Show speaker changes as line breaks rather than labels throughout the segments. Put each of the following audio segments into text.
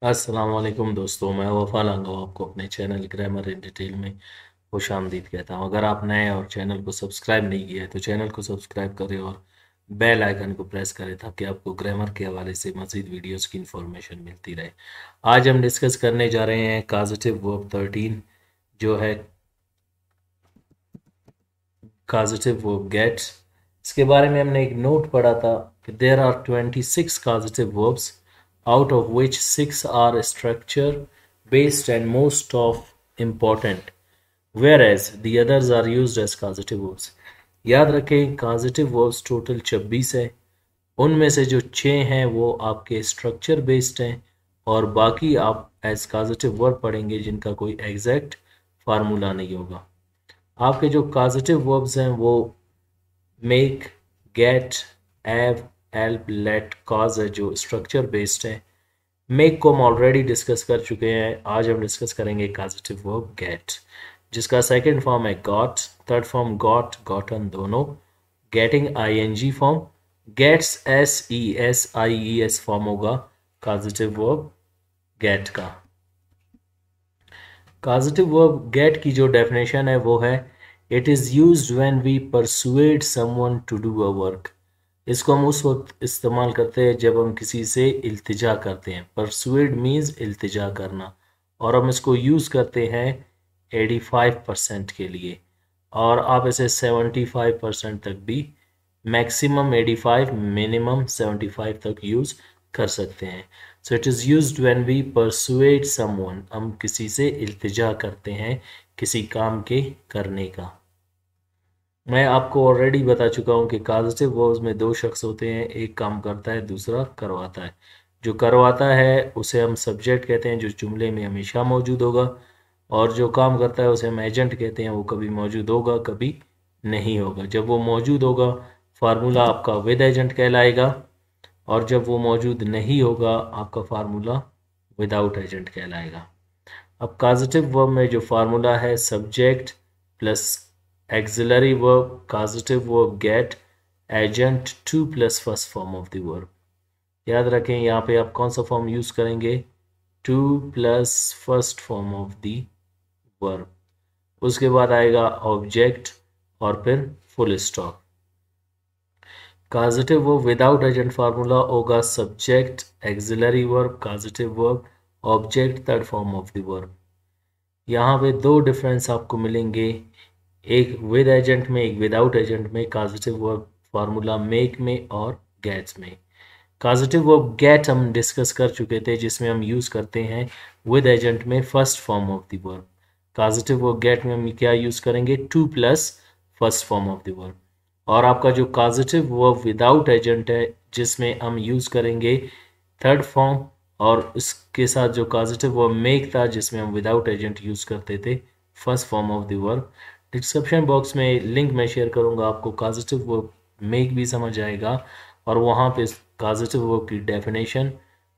अस्सलाम वालेकुम दोस्तों, मैं वफ़ा लांगा आपको अपने चैनल ग्रामर इन डिटेल में खुशामदीद कहता हूँ। अगर आप नए और चैनल को सब्सक्राइब नहीं किया है तो चैनल को सब्सक्राइब करें और बेल आइकन को प्रेस करें ताकि आपको ग्रामर के हवाले से मज़ीद वीडियोस की इंफॉर्मेशन मिलती रहे। आज हम डिस्कस करने जा रहे हैं काज़िटिव वर्ब 13 जो है काज़िटिव वर्ब गेट। इसके बारे में हमने एक नोट पढ़ा था कि there are 26 causative verbs out of which 6 are structure based and most of important, whereas the others are used as causative verbs. याद रखें causative verbs टोटल 26 है। उनमें से जो 6 हैं वो आपके स्ट्रक्चर बेस्ड हैं और बाकी आप एज causative verb पढ़ेंगे जिनका कोई एग्जैक्ट फार्मूला नहीं होगा। आपके जो causative verbs हैं वो make, get, have, help, let, cause है जो स्ट्रक्चर बेस्ड है। मेक को हम ऑलरेडी डिस्कस कर चुके हैं। आज हम डिस्कस करेंगे काजिटिव वर्ब गेट जिसका सेकंड फॉर्म है got, third form got, gotten दोनों, getting ING form, gets SES form होगा काजिटिव वर्ब गेट का। काजिटिव वर्ब गेट की जो डेफिनेशन है वो है it is used when we persuade someone to do a work. इसको हम उस वक्त इस्तेमाल करते हैं जब हम किसी से इल्तिजा करते हैं। परसुएड मीन्स इल्तिजा करना और हम इसको यूज़ करते हैं 85% के लिए और आप इसे 75% तक भी, मैक्सिमम 85 मिनिमम 75 तक यूज़ कर सकते हैं। So it is used when we persuade someone, हम किसी से इल्तिजा करते हैं किसी काम के करने का। मैं आपको ऑलरेडी बता चुका हूँ कि काजिटिव वर्ब्स में दो शख्स होते हैं, एक काम करता है दूसरा करवाता है। जो करवाता है उसे हम सब्जेक्ट कहते हैं जो जुमले में हमेशा मौजूद होगा और जो काम करता है उसे हम एजेंट कहते हैं, वो कभी मौजूद होगा कभी नहीं होगा। जब वो मौजूद होगा फार्मूला आपका विद एजेंट कहलाएगा और जब वो मौजूद नहीं होगा आपका फार्मूला विदाउट एजेंट कहलाएगा। अब काजिटिव वर्ब में जो फार्मूला है subject plus auxiliary verb, causative verb get, agent to plus first form of the verb. याद रखें यहाँ पे आप कौन सा फॉर्म यूज करेंगे, to plus first form of the verb. उसके बाद आएगा ऑब्जेक्ट और फिर full stop. Causative verb without agent formula होगा subject, auxiliary verb, causative verb, object, third form of the verb. यहाँ पे दो डिफरेंस आपको मिलेंगे, एक विद एजेंट में, एक विदाउट एजेंट में। काजिटिव वर्ब फार्मूला मेक में और गेट्स में। काजिटिव वर्ब गेट हम डिस्कस कर चुके थे जिसमें हम यूज़ करते हैं विद एजेंट में first form of the verb. Causative verb get में हम क्या यूज़ करेंगे, to plus first form of the verb. और आपका जो काजिटिव वर्ब विदाउट एजेंट है जिसमें हम यूज़ करेंगे थर्ड फॉर्म और इसके साथ जो काजिटिव वर्ब मेक था जिसमें हम विदाउट एजेंट यूज़ करते थे first form of the verb. Description box में लिंक मैं शेयर करूंगा, आपको काजिटिव वर्ब मेक भी समझ आएगा और वहाँ पे काजिटिव वर्ब की डेफिनेशन,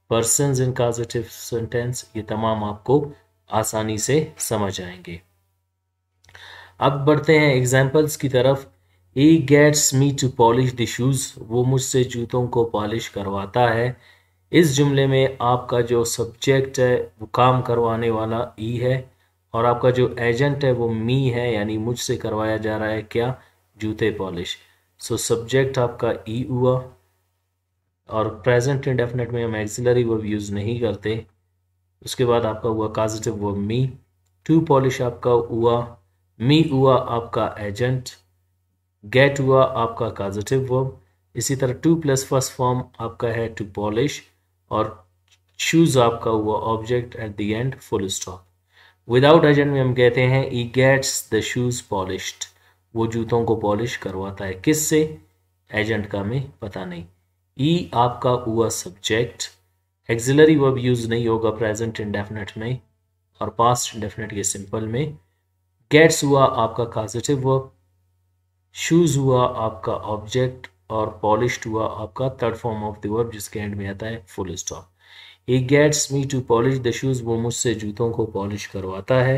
पर्सन्स इन काजिटिव सेंटेंस, ये तमाम आपको आसानी से समझ आएंगे। अब बढ़ते हैं एग्जाम्पल्स की तरफ। He gets me to polish the shoes, वो मुझसे जूतों को पॉलिश करवाता है। इस जुमले में आपका जो सब्जेक्ट है वो काम करवाने वाला ई है और आपका जो एजेंट है वो मी है, यानी मुझसे करवाया जा रहा है क्या, जूते पॉलिश। सो सब्जेक्ट आपका ई हुआ और प्रेजेंट इंडेफिनिट में हम एक्सिलरी वर्ब यूज़ नहीं करते। उसके बाद आपका हुआ causative verb me, to polish आपका हुआ, मी हुआ आपका एजेंट, गेट हुआ आपका काजिटिव वर्ब। इसी तरह टू प्लस फर्स्ट फॉर्म आपका है टू पॉलिश और शूज आपका हुआ object, at the end full stop. Without agent में हम कहते हैं he gets the shoes polished, वो जूतों को पॉलिश करवाता है। किससे, एजेंट का हमें पता नहीं। ई आपका हुआ सब्जेक्ट, एक्सिलरी वर्ब यूज नहीं होगा प्रेजेंट इंडेफिनिट में और पास्ट इंडेफिनिट के सिंपल में। गेट्स हुआ आपका काजिटिव वर्ब, शूज हुआ आपका ऑब्जेक्ट और पॉलिश्ड हुआ आपका third form of the verb जिसके एंड में आता है full stop. He gets me to polish the shoes, वो मुझसे जूतों को पॉलिश करवाता है।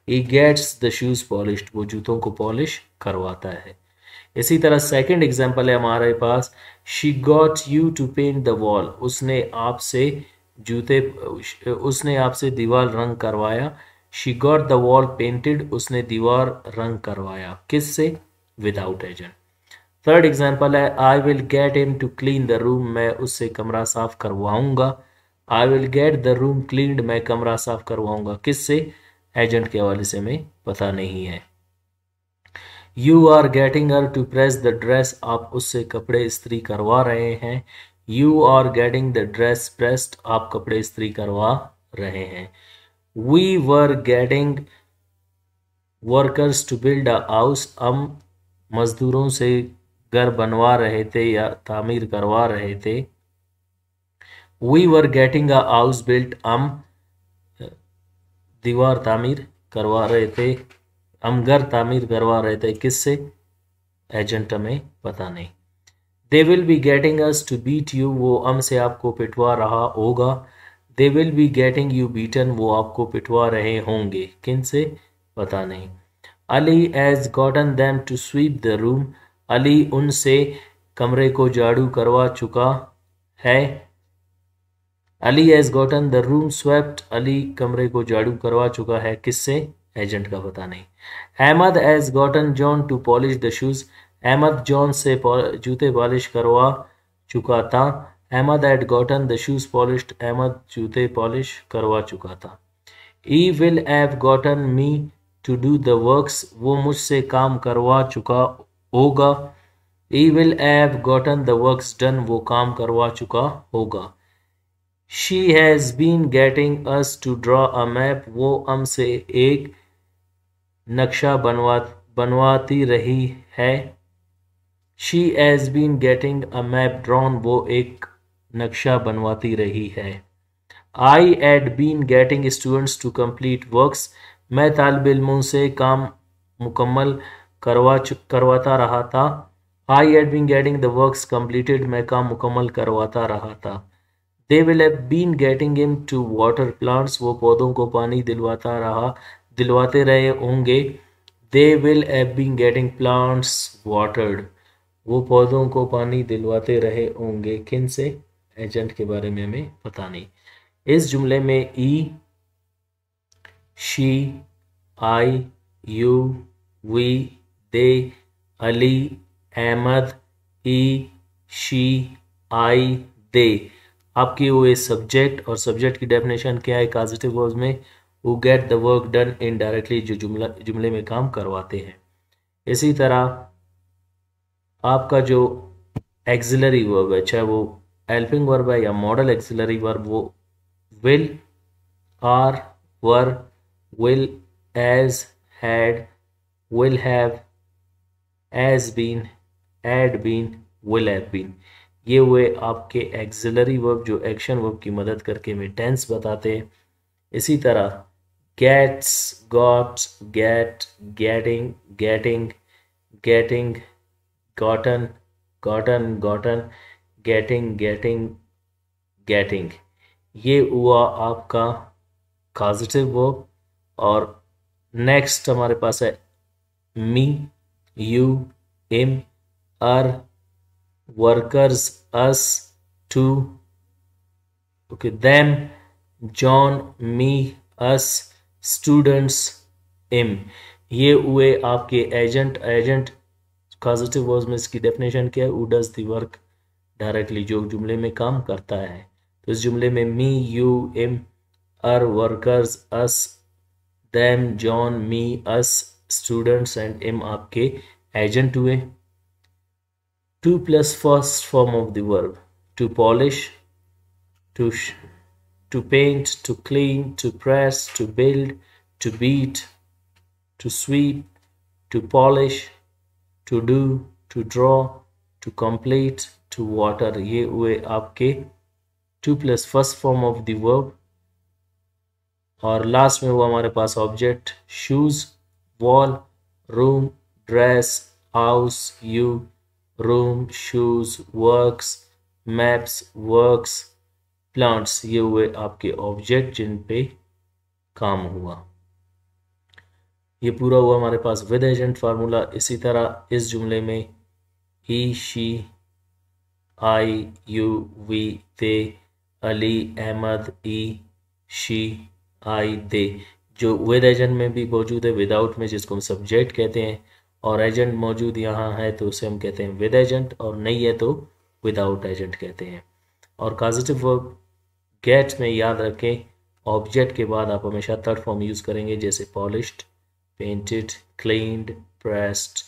He gets the shoes polished, वो जूतों को पॉलिश करवाता है। इसी तरह सेकंड एग्जांपल है हमारे पास, she got you to paint the wall, उसने आपसे जूते, उसने आपसे दीवार रंग करवाया। She got the wall painted, उसने दीवार रंग करवाया। किससे? Without agent. थर्ड एग्जाम्पल है I will get him to clean the room, मैं उससे कमरा साफ करवाऊंगा। I will get the room cleaned, मैं कमरा साफ करवाऊंगा। किससे? एजेंट के हवाले से हमें पता नहीं है। You are getting her to press the dress, आप उससे कपड़े इस्त्री करवा रहे हैं। You are getting the dress pressed, आप कपड़े इस्त्री करवा रहे हैं। We were getting workers to build a house, हम मजदूरों से घर बनवा रहे थे या तामीर करवा रहे थे। We were getting a house built, हम दीवार तामीर करवा रहे थे, हम घर तामीर करवा रहे थे। किससे? एजेंट हमें पता नहीं। They will be getting us to beat you, वो हमसे आपको पिटवा रहा होगा। They will be getting you beaten, वो आपको पिटवा रहे होंगे। किन से? पता नहीं। Ali has gotten them to sweep the room, Ali उनसे कमरे को झाड़ू करवा चुका है। Ali has gotten the room swept, Ali कमरे को झाड़ू करवा चुका है। किससे? एजेंट का पता नहीं। Ahmed has gotten John to polish the shoes, Ahmed John से जूते पॉलिश करवा चुका था। Ahmed had gotten the shoes polished, Ahmed जूते पॉलिश करवा चुका था। He will have gotten me to do the works, वो मुझसे काम करवा चुका होगा। He will have gotten the works done, वो काम करवा चुका होगा। She has been getting us to draw a map, वो हमसे एक नक्शा बनवाती रही है। She has been getting a map drawn, वो एक नक्शा बनवाती रही है। I had been getting students to complete works, मैं तालिब इल्मों से काम मुकम्मल करवाता रहा था। I had been getting the works completed, मैं काम मुकम्मल करवाता रहा था। They will have been getting him to water plants, वो पौधों को पानी दिलवाते रहे होंगे। They will have been getting plants watered, वो पौधों को पानी दिलवाते रहे होंगे। किन से? एजेंट के बारे में हमें पता नहीं। इस जुमले में he, she, I, you, we, they, Ali, Ahmad, he, she, I, they आपके हुए सब्जेक्ट, और सब्जेक्ट की डेफिनेशन क्या है काजिटिव वर्ब्स में? Who get the work done indirectly, जो जुमले में काम करवाते हैं। इसी तरह आपका जो एक्सिलरी वर्ब है, चाहे वो हेल्पिंग वर्ब है या मॉडल एक्सिलरी वर्ब, वो will, are, were, will, has, had, will have, has been, had been, will have been. ये हुए आपके एक्सिलरी वर्ब जो एक्शन वर्ब की मदद करके हमें टेंस बताते हैं। इसी तरह gets, got, get, getting, getting, getting, gotten, gotten, gotten, getting, getting, getting, ये हुआ आपका काजिटिव वर्ब। और नेक्स्ट हमारे पास है me, you, him, her, workers, us, to, okay, them, John, me, us, students, him. ये हुए आपके एजेंट पॉजिटिव वर्ब्स में इसकी डेफिनेशन क्या है? Who does the work directly, जो जुमले में काम करता है। तो इस जुमले में me, you, him, her, workers, us, them, John, me, us, students and him आपके एजेंट हुए। To plus first form of the verb, to polish, to paint, to clean, to press, to build, to beat, to sweep, to polish, to do, to draw, to complete, to water। ये हुए आपके two plus first form of the verb. और last में हुआ हमारे पास object, shoes, wall, room, dress, house, you, room, shoes, works, maps, works, plants. ये हुए आपके ऑब्जेक्ट जिन पे काम हुआ। ये पूरा हुआ हमारे पास विद एजेंट फार्मूला। इसी तरह इस जुमले में he, she, I, you, we, they, Ali, Ahmad, he, she, I, they. जो विद एजेंट में भी मौजूद है, विदाउट में जिसको हम सब्जेक्ट कहते हैं, और एजेंट मौजूद यहाँ है तो उसे हम कहते हैं विद एजेंट, और नहीं है तो विदाउट एजेंट कहते हैं। और कॉजेटिव वर्ब गेट में याद रखें, ऑब्जेक्ट के बाद आप हमेशा थर्ड फॉर्म यूज़ करेंगे, जैसे polished, painted, cleaned, pressed,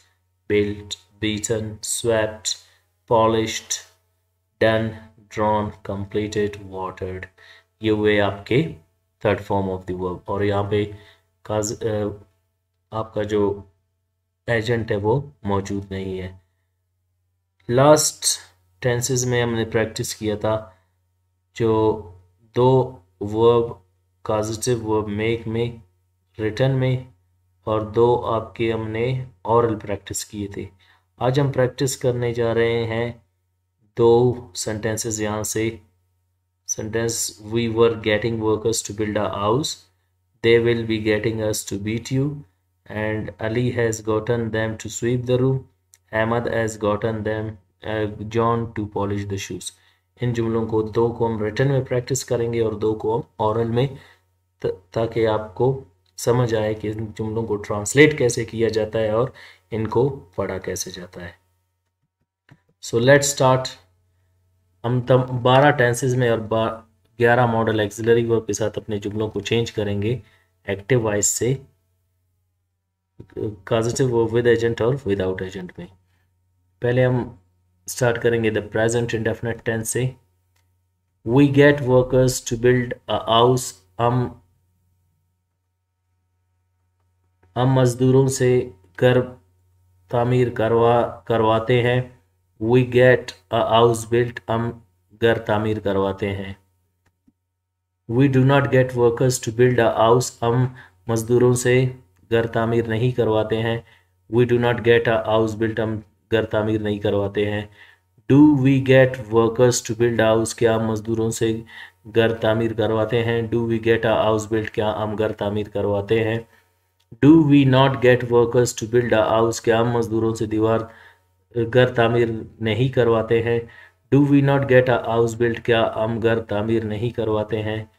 built, beaten, swept, polished, done, drawn, completed, watered. ये हुए आपके third form of the verb. और यहाँ पे आपका जो एजेंट है वो मौजूद नहीं है। लास्ट टेंसेस में हमने प्रैक्टिस किया था जो दो वर्ब कॉजेटिव वर्ब मेक में रिटर्न में, और दो आपके हमने ऑरल प्रैक्टिस किए थे। आज हम प्रैक्टिस करने जा रहे हैं दो सेंटेंसेस यहाँ से। Sentence, we were getting workers to build a house, they will be getting us to beat you, and Ali has gotten them to sweep the room, Ahmad has gotten them John to polish the shoes। इन जुमलों को दो को हम written में practice करेंगे और दो को हम ऑरल में, ताकि आपको समझ आए कि इन जुमलों को ट्रांसलेट कैसे किया जाता है और इनको पढ़ा कैसे जाता है। So let's start. हम तब 12 टेंसेस में और 11 मॉडल एक्सिलरी वर्ब के साथ अपने जुमलों को चेंज करेंगे एक्टिव वॉइस से कॉजेटिव वर्ब विद एजेंट और विदाउट एजेंट में। पहले हम स्टार्ट करेंगे द प्रेजेंट इंडेफिनिट टेंस से। We get workers to build a house, हम मजदूरों से घर तामीर करवाते हैं। We get a house built, हम घर तामीर करवाते हैं। We do not get workers to build a house, हम मजदूरों से घर तामीर नहीं करवाते हैं। We do not get a house built, हम घर तामीर नहीं करवाते हैं। Do we get workers to build house, क्या हम मजदूरों से घर तामीर करवाते हैं। Do we get a house built, क्या हम घर तामीर करवाते हैं। Do we not get workers to build a house, क्या हम मजदूरों से घर तामीर नहीं करवाते हैं। Do we not get a house built, क्या हम घर तामीर नहीं करवाते हैं।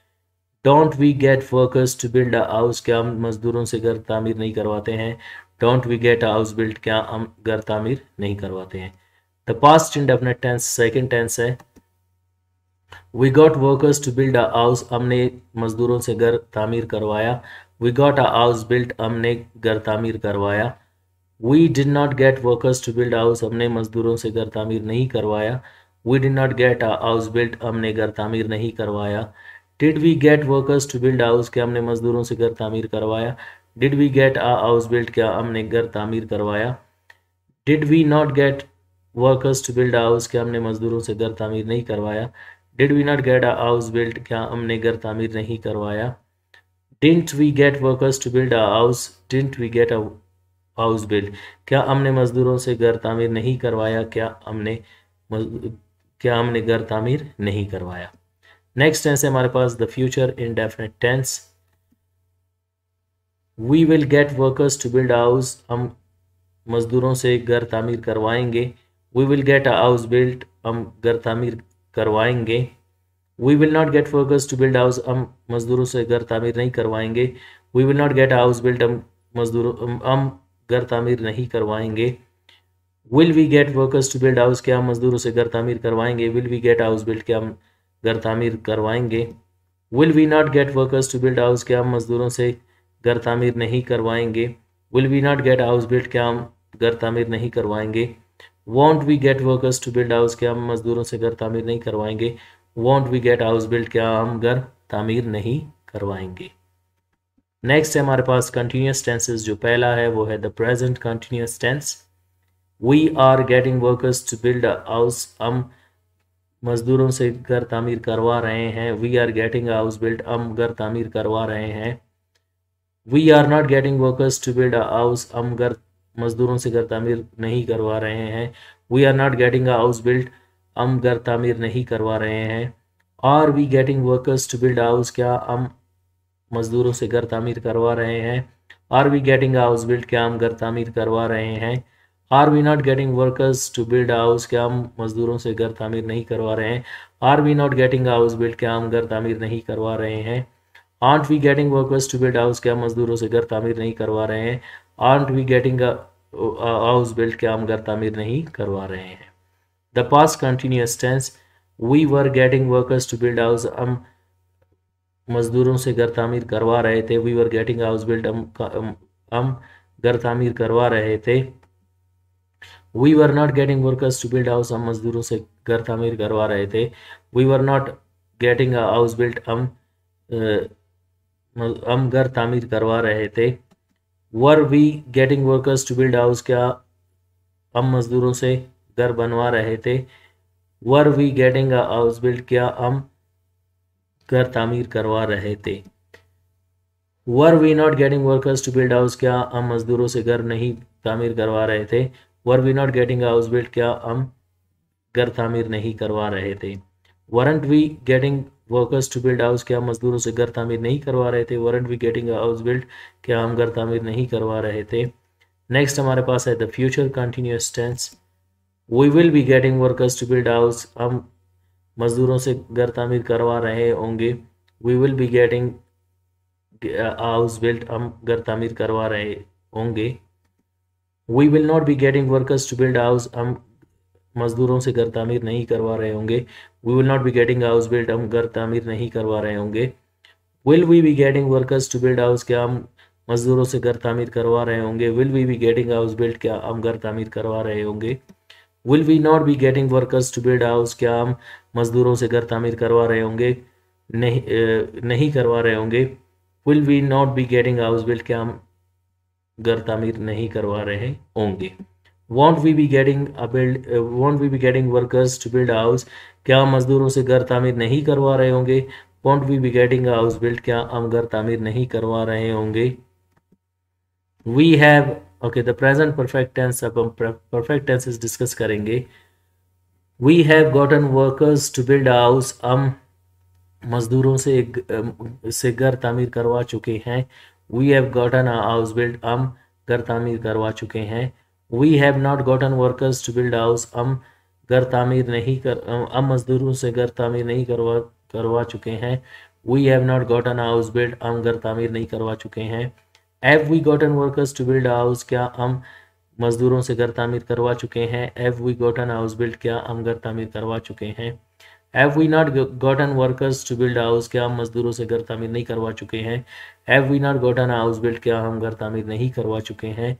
Don't we get workers to build a house, क्या हम मजदूरों से घर तामीर नहीं करवाते हैं। Don't we get a house built, क्या हम घर तामीर नहीं करवाते हैं। The past indefinite tense second tense है। We got workers to build a house, हमने मजदूरों से घर तामीर करवाया। We got a house built, हमने घर तामीर करवाया। We did not get workers to build house, हमने मजदूरों से घर तामीर नहीं करवाया। We did not get a house built, हमने घर तामीर नहीं करवाया। Did we get workers to build house, क्या हमने मजदूरों से घर तामीर करवाया। Did we get a house built, क्या हमने घर तामीर करवाया। Did we not get workers to build house, क्या हमने मजदूरों से घर तामीर नहीं करवाया। Did we not get a house built, क्या हमने घर तामीर नहीं करवाया। Didn't we get workers to build a house, didn't we get a house built, क्या हमने मजदूरों से घर तामीर नहीं करवाया। क्या हमने घर तामीर नहीं करवाया। नेक्स्ट टेंस है हमारे पास the future indefinite tense. We will get workers to build house, हम मजदूरों से घर तामीर करवाएंगे। We will get a house built, हम घर तामीर करवाएंगे। We will not get workers to build house, हम मजदूरों से घर तामीर नहीं करवाएंगे। We will not get a house built, हम घर तामीर नहीं करवाएंगे। Will we get workers to build house, क्या हम मजदूरों से घर तामीर करवाएंगे। Will we get house built, क्या हम घर तामीर करवाएंगे। Will we not get workers to build house, क्या हम मजदूरों से घर तामीर नहीं करवाएंगे। Will we not get house built, क्या हम घर तामीर नहीं करवाएंगे। Won't we get workers to build house, क्या हम मजदूरों से घर तामीर नहीं करवाएंगे। Won't we get house built, क्या हम घर तामीर नहीं करवाएंगे। नेक्स्ट है हमारे पास कंटिन्यूस टेंसेस। जो पहला है वो है the present continuous tense. We are getting workers to build a house, हम मजदूरों से घर तामीर करवा रहे हैं। We are getting a house built, हम घर तामीर करवा रहे हैं। We are not getting workers to build a house, हम घर मजदूरों से घर तामीर नहीं करवा रहे हैं। We are not getting a house built, हम घर तामीर नहीं करवा रहे हैं। Are we getting workers to build house, क्या हम मजदूरों से घर तामीर करवा रहे हैं। Are we getting a house built, क्या हम घर तामीर करवा रहे हैं। Are we not getting workers to build house, क्या हम मजदूरों से घर तामीर नहीं करवा रहे हैं। Are we not getting house build, क्या हम घर तामीर नहीं करवा रहे हैं। Aren't we getting workers to build house, क्या मजदूरों से घर तामीर नहीं करवा रहे हैं। Aren't we getting house build, क्या हम घर तामीर नहीं करवा रहे हैं। The past continuous tense, we were getting workers to build house, हम मजदूरों से घर तामीर करवा रहे थे। We were getting house build, हम घर तामीर करवा रहे थे। We were not getting workers to build house, हम मजदूरों से घर तामीर करवा रहे थे। We were not getting house build, हम घर तामीर करवा रहे थे। Were we getting workers to build house, क्या हम मजदूरों से घर बनवा रहे थे। Were we getting house build, क्या हम घर तामीर करवा रहे थे। Were we not getting workers to build house, क्या हम मजदूरों से घर नहीं तामीर करवा रहे थे। Were we not getting house build, क्या हम घर तामीर नहीं करवा रहे थे। Weren't we getting workers to build house, क्या मजदूरों से घर तामीर नहीं करवा रहे थे। Weren't we getting house build, क्या हम घर तामीर नहीं करवा रहे थे। नेक्स्ट हमारे पास है the future continuous tense, we will be getting workers to build house, हम मजदूरों से घर तामीर करवा रहे होंगे। We will be getting house build, हम घर तामीर करवा रहे होंगे। We will not be getting workers to build house, हम मजदूरों से घर तामीर नहीं करवा रहे होंगे। We will not be getting house build, हम घर तामीर नहीं करवा रहे होंगे। Will we be getting workers to build house, क्या हम मजदूरों से घर तामीर करवा रहे होंगे। Will we be getting house build, क्या हम घर तामीर करवा रहे होंगे। Will we not be getting workers to build house, क्या हम मजदूरों से घर तामीर करवा रहे होंगे, नहीं करवा रहे होंगे। Will we not be getting house build, क्या हम घर तामीर नहीं करवा रहे होंगे। Won't we be getting workers to build house, क्या हम मजदूरों से घर तामीर नहीं करवा रहे होंगे। Won't we be getting house build, क्या हम घर तामीर नहीं करवा रहे होंगे। We have, okay the present perfect tense, अब हम परफेक्ट टेंसेस डिस्कस करेंगे। We have gotten workers to build house, हम मजदूरों से घर तामीर करवा चुके हैं। We have gotten a house build, हम घर तामीर करवा चुके हैं। We have not gotten workers to build house, हम मजदूरों से घर तामीर नहीं करवा चुके हैं। We have not gotten house build, हम घर तामीर नहीं करवा चुके हैं। Have we gotten workers to build house, क्या हम मजदूरों से घर तामीर करवा चुके हैं। Have we gotten house build, क्या हम घर तामीर करवा चुके हैं। Have we not gotten workers to build house, क्या हम मजदूरों से घर तामीर नहीं करवा चुके हैं। Have we not gotten house build, क्या हम घर तामीर नहीं करवा चुके हैं।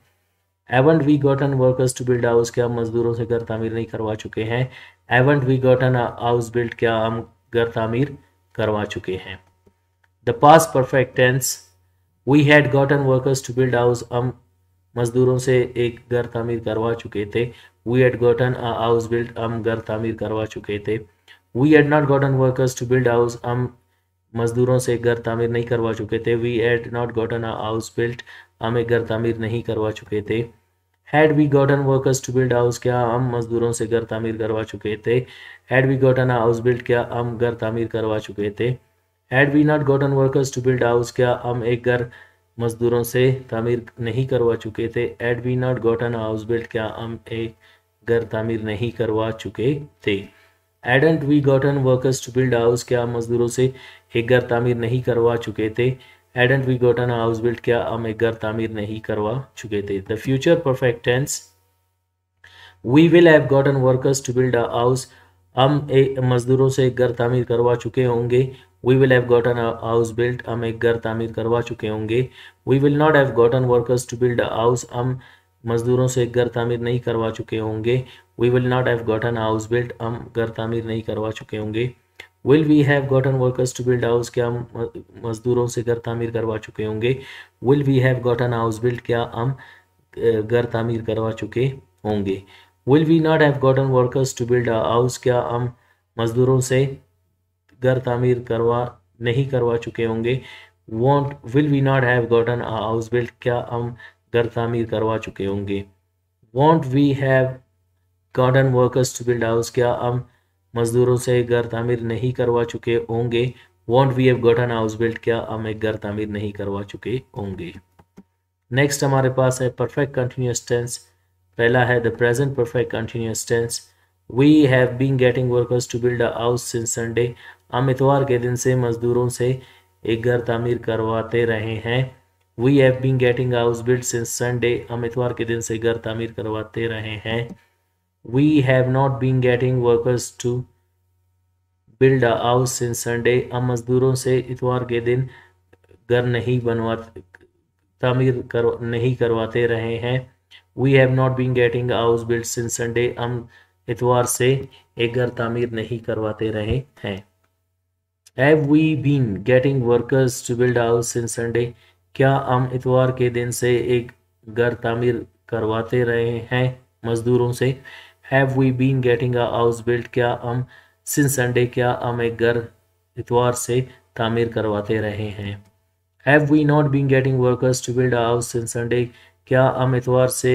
Haven't we gotten workers to build house, क्या हम मजदूरों से घर तामीर नहीं करवा चुके हैं। Haven't we gotten house build, क्या हम घर तामीर करवा चुके हैं। The past perfect tense, we had gotten workers to build house, हम मजदूरों से एक घर तामीर करवा चुके थे। We had gotten a house build, हम घर तामीर करवा चुके थे। We had not gotten workers to build house, हम मजदूरों से घर तामीर नहीं करवा चुके थे। We had not gotten a house build, हम एक घर तामीर नहीं करवा चुके थे। Had we gotten workers to build house, क्या हम मजदूरों से घर तामीर करवा चुके थे। Had we gotten a house build, क्या हम घर तामीर करवा चुके थे। Had we not gotten workers to build house, क्या हम एक घर मजदूरों से तामीर नहीं करवा चुके थे। Had we not gotten a house build, क्या हम एक घर तामीर नहीं करवा चुके थे। Hadn't we gotten workers to build house, क्या हम मजदूरों से एक घर तामीर नहीं करवा चुके थे। Hadn't we gotten a house build, क्या हम एक घर तामीर नहीं करवा चुके थे। The future perfect tense, we will have gotten workers to build a house, हम एक मजदूरों से एक घर तामीर करवा चुके होंगे। We will have gotten a house build, हम एक घर तामीर करवा चुके होंगे। We will not have gotten workers to build a house, हम मजदूरों से एक घर तामीर नहीं करवा चुके होंगे। We will not have gotten house build, हम घर तामीर नहीं करवा चुके होंगे। Will we have gotten workers to build house, क्या हम मजदूरों से घर तामीर करवा चुके होंगे। Will we have gotten house build, क्या हम घर तामीर करवा चुके होंगे। Will we not have gotten workers to build house, क्या हम मजदूरों से घर तामीर नहीं करवा चुके होंगे। Won't will we not have gotten house build, क्या हम घर तामीर करवा चुके होंगे। Won't we have gotten workers to build house, क्या हम मजदूरों से घर तामीर नहीं करवा चुके होंगे। Won't we have gotten house build, क्या हम एक घर तामीर नहीं करवा चुके होंगे। नेक्स्ट हमारे पास है परफेक्ट कंटिन्यूअस टेंस, पहला है the present perfect continuous tense, we have been getting workers to build a house since Sunday, हम इतवार के दिन से मजदूरों से एक घर तामीर करवाते रहे हैं। We have been getting house build since Sunday, हम इतवार के दिन से घर तामीर करवाते रहे हैं। We have not been getting workers to build a house since Sunday, हम मजदूरों से इतवार के दिन घर नहीं नहीं करवाते रहे हैं। We have not been getting house build since Sunday, हम इतवार से एक घर तामीर नहीं करवाते रहे हैं। Have we been getting workers to build house since Sunday, क्या हम इतवार के दिन से एक घर तामीर करवाते रहे हैं मजदूरों से। Have we been getting a house build, क्या हम सिंस संडे, क्या हम एक घर इतवार से तामीर करवाते रहे हैं। Have we not been getting workers to build a house since Sunday, क्या हम इतवार से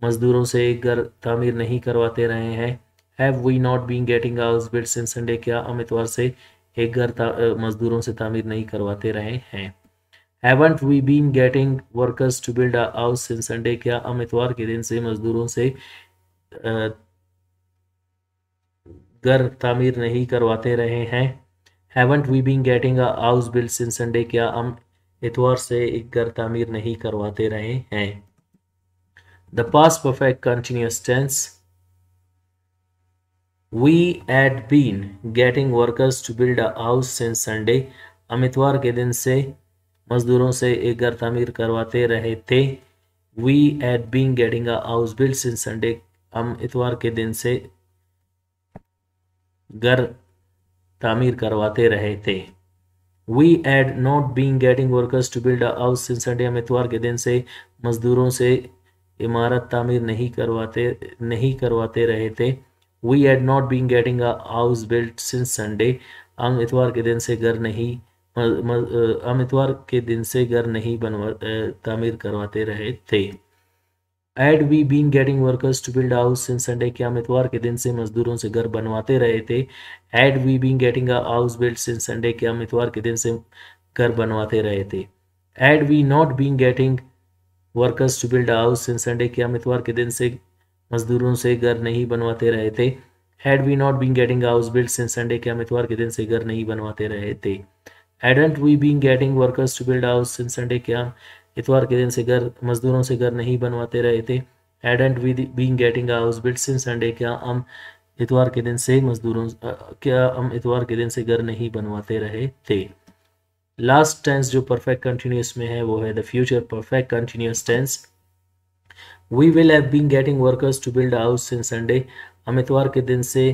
मजदूरों से एक घर तामीर नहीं करवाते रहे हैं। Have we not been getting house build since Sunday, क्या हम इतवार से एक घर मजदूरों से तामीर नहीं करवाते रहे हैं। Haven't we been getting workers to build a house since Sunday, क्या हम इतवार के दिन से मजदूरों से घर तामीर नहीं करवाते रहे हैं। Haven't we been getting a house build since Sunday, क्या हम इतवार से एक घर तामीर नहीं करवाते रहे हैं। The past perfect continuous tense, we had been getting workers to build a house since Sunday, हम इतवार के दिन से मजदूरों से एक घर तामीर करवाते रहे थे। We had been getting a house build since Sunday, हम इतवार के दिन से घर तामीर करवाते रहे थे। We had not been getting workers to build a house since Sunday, हम इतवार के दिन से मजदूरों से इमारत तामीर नहीं करवाते रहे थे। We had not been getting a house build since Sunday, हम इतवार के दिन से घर नहीं तामीर करवाते रहे थे। Had we been getting workers to build house since Sunday, क्या हम इतवार के दिन से मजदूरों से घर बनवाते रहे थे। Had we been getting a house build since Sunday, क्या हम इतवार के दिन से घर बनवाते रहे थे। Had we not been getting workers to build house since Sunday, क्या हम इतवार के दिन से मजदूरों से घर नहीं बनवाते रहे थे। Had we not been getting house build since Sunday, क्या हम इतवार के दिन से घर नहीं बनवाते रहे थे। Hadn't we been getting workers to build house since Sunday, क्या हम इतवार के दिन से मजदूरों से घर नहीं बनवाते रहे थे। Hadn't we been getting house build since Sunday, क्या हम इतवार के दिन से घर नहीं बनवाते रहे थे। लास्ट टेंस जो परफेक्ट कंटिन्यूअस में है वो है the future perfect continuous tense, we will have been getting workers to build house since Sunday, हम इतवार के दिन से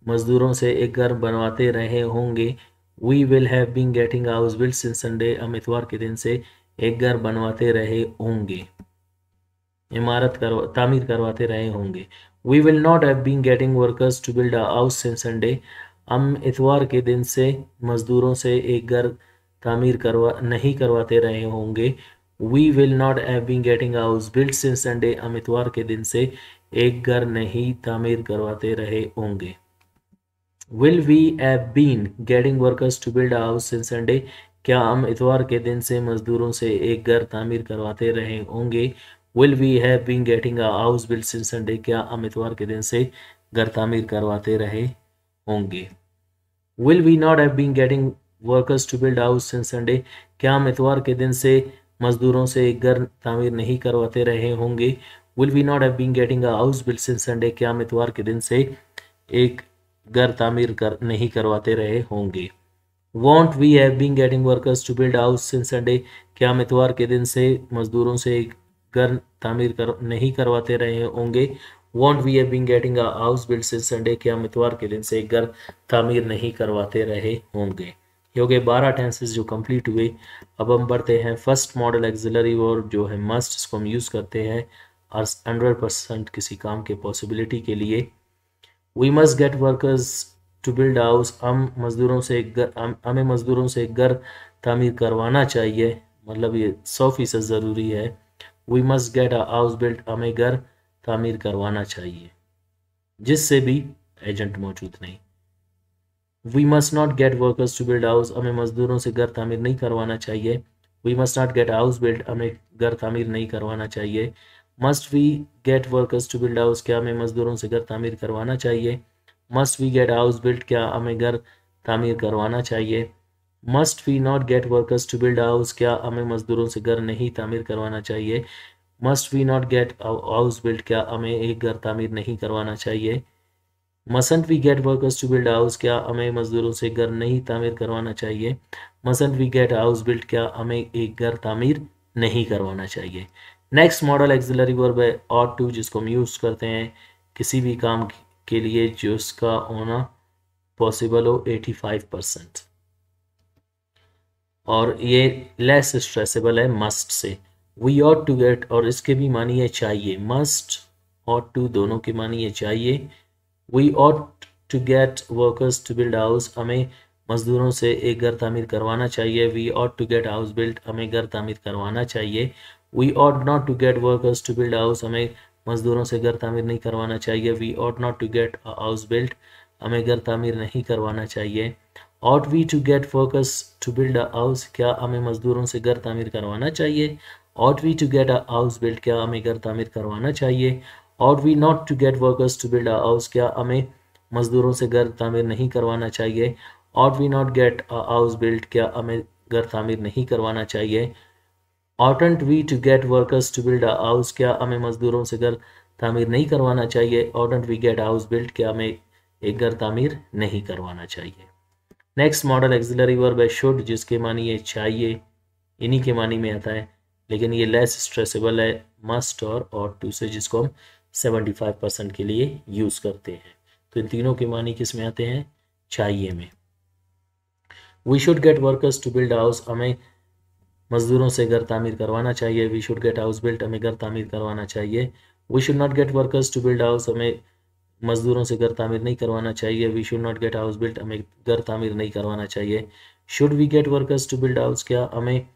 मजदूरों से एक घर बनवाते रहे होंगे। We will have been getting house build since Sunday, हम इतवार के दिन से एक घर बनवाते रहे होंगे, तामीर करवाते रहे होंगे। We will not have been getting workers to build a house since Sunday, हम इतवार के दिन से मजदूरों से एक घर तामीर नहीं करवाते रहे होंगे। We will not have been getting house build since Sunday, हम इतवार के दिन से एक घर नहीं तामीर करवाते रहे होंगे। Will we have been getting workers to build house since Sunday, क्या हम इतवार के दिन से मजदूरों से एक घर तामीर करवाते रहे होंगे। Will we have been getting a house build since Sunday, क्या हम इतवार के दिन से घर तामीर करवाते रहे होंगे। Will we not have been getting workers to build house since Sunday, क्या हम इतवार के दिन से मजदूरों से एक घर तामीर नहीं करवाते रहे होंगे। Will we not have been getting a house build since Sunday, क्या हम इतवार के दिन से एक घर तामीर नहीं करवाते रहे होंगे। Won't we have been getting workers to build house since Sunday, क्या हम इतवार के दिन से मजदूरों से एक घर नहीं करवाते रहे होंगे। Won't we have been getting a house build since Sunday, क्या हम इतवार के दिन से एक घर तामीर नहीं करवाते रहे होंगे। ये हो गए 12 टेंसेस जो कंप्लीट हुए। अब हम बढ़ते हैं फर्स्ट मॉडल एक्सिलरी वर्ब जो है मस्ट, इसको हम यूज़ करते हैं और 100% किसी काम के पॉसिबिलिटी के लिए। We must get workers to build house, हमें मजदूरों से एक घर तामीर करवाना चाहिए, मतलब ये 100% ज़रूरी है। We must get a house build, हमें घर तामीर करवाना चाहिए जिससे भी एजेंट मौजूद नहीं। We must not get workers to build house, हमें मजदूरों से घर तामीर नहीं करवाना चाहिए। We must not get house build, हमें घर तामीर नहीं करवाना चाहिए। Must we get workers to build house, क्या हमें मजदूरों से घर तामीर करवाना चाहिए। Must we get house build, क्या हमें घर तामीर करवाना चाहिए। Must we not get workers to build house, क्या हमें मजदूरों से घर नहीं तामीर करवाना चाहिए। Must we not get house build, क्या हमें एक घर तामीर नहीं करवाना चाहिए। Mustn't we get workers to build house, क्या हमें मजदूरों से घर नहीं तामीर करवाना चाहिए। Mustn't we get house build, क्या हमें एक घर तामीर नहीं करवाना चाहिए। नेक्स्ट मॉडल एक्सिलरी वर्ब है ought to, जिसको हम यूज करते हैं किसी भी काम के लिए जिसका होना पॉसिबल हो 85%, और ये लेस स्ट्रेसेबल है must say. We ought to get, और इसके भी मानी है चाहिए, मस्ट ought to दोनों के मानी है चाहिए। We ought to get workers to build house, हमें मजदूरों से एक घर तामीर करवाना चाहिए। We ought to get house built, हमें घर तामीर करवाना चाहिए। We ought not to get workers to build house, हमें मजदूरों से घर तामीर नहीं करवाना चाहिए। We ought not to get a house built, हमें घर तामीर नहीं करवाना चाहिए। ought we to get workers to build a house, क्या हमें मजदूरों से घर तामीर करवाना चाहिए। ought we to get a house built, क्या हमें घर तामीर करवाना चाहिए। ought we not to get workers to build a house, क्या हमें मजदूरों से घर तामीर नहीं करवाना चाहिए। ought we not get a house built, क्या हमें घर तामीर नहीं करवाना चाहिए। oughtn't we to get workers to build a house, क्या हमें मजदूरों से घर तामीर नहीं करवाना चाहिए। oughtn't we get house built, क्या हमें एक घर तामीर नहीं करवाना चाहिए। नेक्स्ट मॉडल एक्सिलरी वर्ब है शुड, जिसके मानी ये चाहिए, इन्हीं के मानी में आता है, लेकिन ये लेस स्ट्रेसेबल है मस्ट और ought to से, जिसको हम 75% के लिए यूज करते हैं। तो इन तीनों के मानी किस में आते हैं, चाहिए में। We should get workers to build house, हमें मजदूरों से घर तामीर करवाना चाहिए। We should get house built, हमें घर तामीर करवाना चाहिए। We should not get workers to build house, हमें मजदूरों से घर तामीर नहीं करवाना चाहिए। We should not get house built, हमें घर तामीर नहीं करवाना चाहिए। Should we get workers to build house, क्या हमें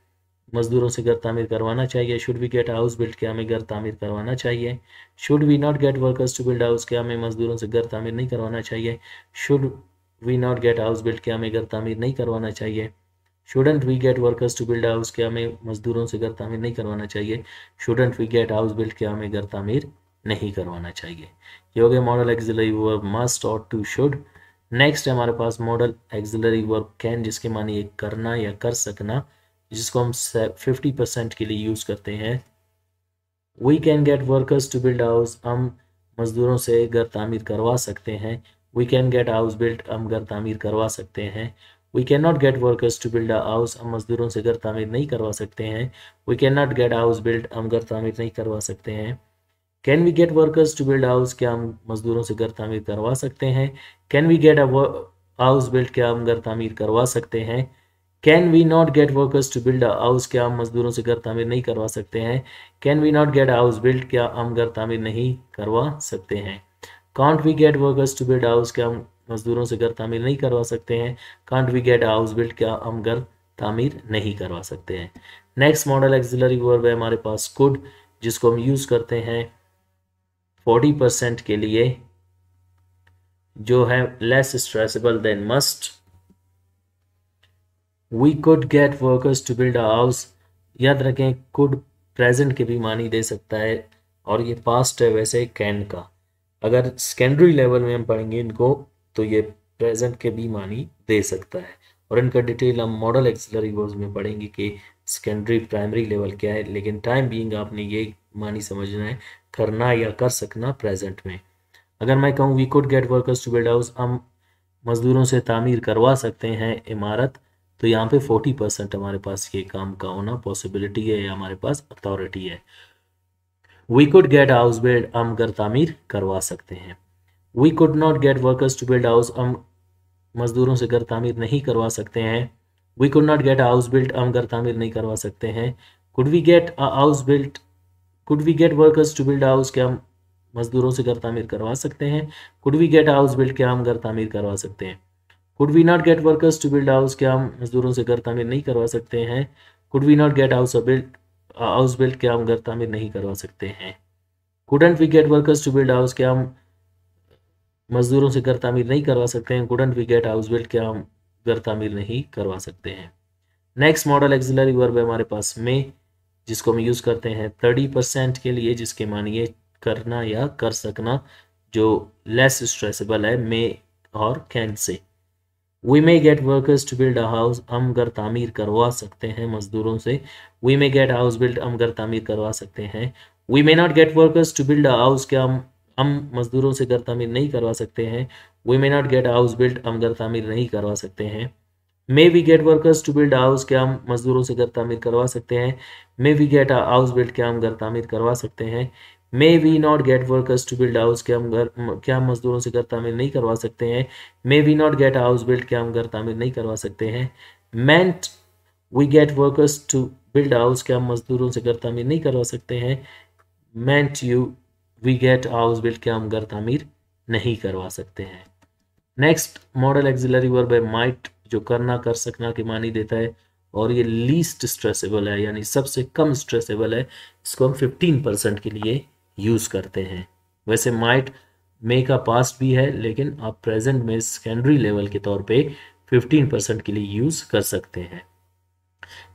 मजदूरों से घर तामीर करवाना चाहिए। Should we get house built, क्या हमें घर तामीर करवाना चाहिए। Should we not get workers to build house, क्या हमें मजदूरों से घर तामीर नहीं करवाना चाहिए। Should we not get house built, क्या हमें घर तामीर नहीं करवाना चाहिए। Shouldn't we get workers to build house, क्या हमें मजदूरों से घर तामीर नहीं करवाना चाहिए। Shouldn't we get house built, क्या हमें घर तामीर नहीं करवाना चाहिए। ये हो गया model auxiliary verb must, ought to, should. Next है हमारे पास मॉडल एक्सिलरी वर्ब कैन, जिसके मानी एक करना या कर सकना, जिसको हम 50% के लिए यूज करते हैं। We can get workers to build house, हम मजदूरों से घर तामीर करवा सकते हैं। We can get house built, हम घर तामीर करवा सकते हैं। We can not get workers to build a house, हम मजदूरों से घर तामीर नहीं करवा सकते हैं। We can not get house built, हम घर तामीर नहीं करवा सकते हैं। Can we get workers to build house, क्या हम मजदूरों से घर तामीर करवा सकते हैं। Can we get a house built, क्या हम घर तामीर करवा सकते हैं। Can we not get workers to build a house, क्या हम मजदूरों से घर तामीर नहीं करवा सकते हैं। Can we not get house built, क्या हम घर तामीर नहीं करवा सकते हैं। Can't we get workers to build house, क्या हम मजदूरों से घर तामीर नहीं करवा सकते हैं। Can't we get house built, क्या हम घर तामीर नहीं करवा सकते हैं। नेक्स्ट मॉडल एक्सिलरी वर्ब है हमारे पास कुड, जिसको हम यूज करते हैं 40% के लिए, जो है less stressable than must. We could get workers to build a house, याद रखें कुड प्रेजेंट के भी मानी दे सकता है, और ये पास्ट है वैसे कैन का। अगर सेकेंडरी लेवल में हम पढ़ेंगे इनको तो ये प्रेजेंट के भी मानी दे सकता है, और इनका डिटेल हम मॉडल एक्सिलरी वर्ब्स में पढ़ेंगे कि सेकेंडरी प्राइमरी लेवल क्या है, लेकिन टाइम बीइंग आपने ये मानी समझना है, करना या कर सकना प्रेजेंट में। अगर मैं कहूँ we could get workers to build house, हम मजदूरों से तामीर करवा सकते हैं इमारत, तो यहाँ पे 40% हमारे पास ये काम का होना पॉसिबिलिटी है या हमारे पास अथॉरिटी है। We could get house build, हम घर तामीर करवा सकते हैं। We could not get workers to build house, हम मजदूरों से घर तामीर नहीं करवा सकते हैं। We could not get house build, हम घर तामीर नहीं करवा सकते हैं। Could we get a house build, could we get workers to build house, क्या हम मजदूरों से घर तामीर करवा सकते हैं। Could we get house build, क्या हम घर तामीर करवा सकते हैं। Could we not get workers to build house, क्या हम मजदूरों से घर तामीर नहीं करवा सकते हैं। Could we not get house build, क्या हम घर तामीर नहीं करवा सकते हैं। Couldn't we get workers to build house, क्या हम मजदूरों से घर तामीर नहीं करवा सकते हैं। Couldn't we get house build, क्या हम घर तामीर नहीं करवा सकते हैं। नेक्स्ट मॉडल एक्सिलरी वर्ब है हमारे पास में, जिसको हम यूज़ करते हैं 30% के लिए, जिसके मानिए करना या कर सकना, जो लेस स्ट्रेसेबल है मे और कैन से। We may get workers to build a house, हम घर तामीर करवा सकते हैं मजदूरों से। We may get house build, हम घर तामीर करवा सकते हैं। We may not get workers to build a house, क्या हम मजदूरों से घर तामीर नहीं करवा सकते हैं। We may not get house build, हम घर तामीर नहीं करवा सकते हैं। May we get workers to build house, क्या हम मजदूरों से घर तामीर करवा सकते हैं। May we get a house build, क्या हम घर तामीर करवा सकते हैं। May we not get workers to build house, क्या हम मजदूरों से घर तामीर नहीं करवा सकते हैं। May we not get house build, क्या हम घर तामीर नहीं करवा सकते हैं। Mayn't we get workers to build house, क्या हम मजदूरों से घर तामीर नहीं करवा सकते हैं। Mayn't you we get house build, क्या हम घर तामीर नहीं करवा सकते हैं। नेक्स्ट मॉडल एक्सिलरी वर्ब है माइट, जो करना कर सकना के मानी देता है, और ये लीस्ट स्ट्रेसेबल है, यानी सबसे कम स्ट्रेसेबल है। इसको हम 15% के लिए यूज करते हैं। वैसे माइट मे का पास्ट भी है, लेकिन आप प्रेजेंट में सेकेंडरी लेवल के तौर पे 15% के लिए यूज कर सकते हैं।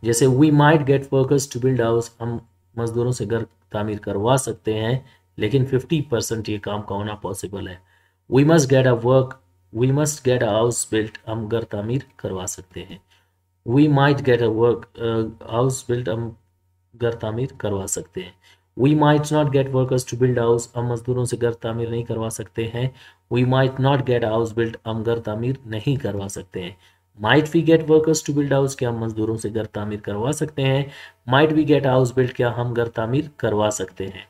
जैसे we might get workers to build house, हम मजदूरों से घर तामीर करवा सकते हैं, लेकिन 50% ये काम का होना पॉसिबल है। We must get a work, we must get a house built, हम घर तामीर करवा सकते हैं। We might get a work house built, हम घर तामीर करवा सकते हैं। We might not get workers to build house, हम मजदूरों से घर तामीर नहीं करवा सकते हैं। We might not get house built, हम घर तामीर नहीं करवा सकते हैं। Might we get workers to build house, क्या हम मजदूरों से घर तामीर करवा सकते हैं। Might we get house built, क्या हम घर तामीर करवा सकते हैं।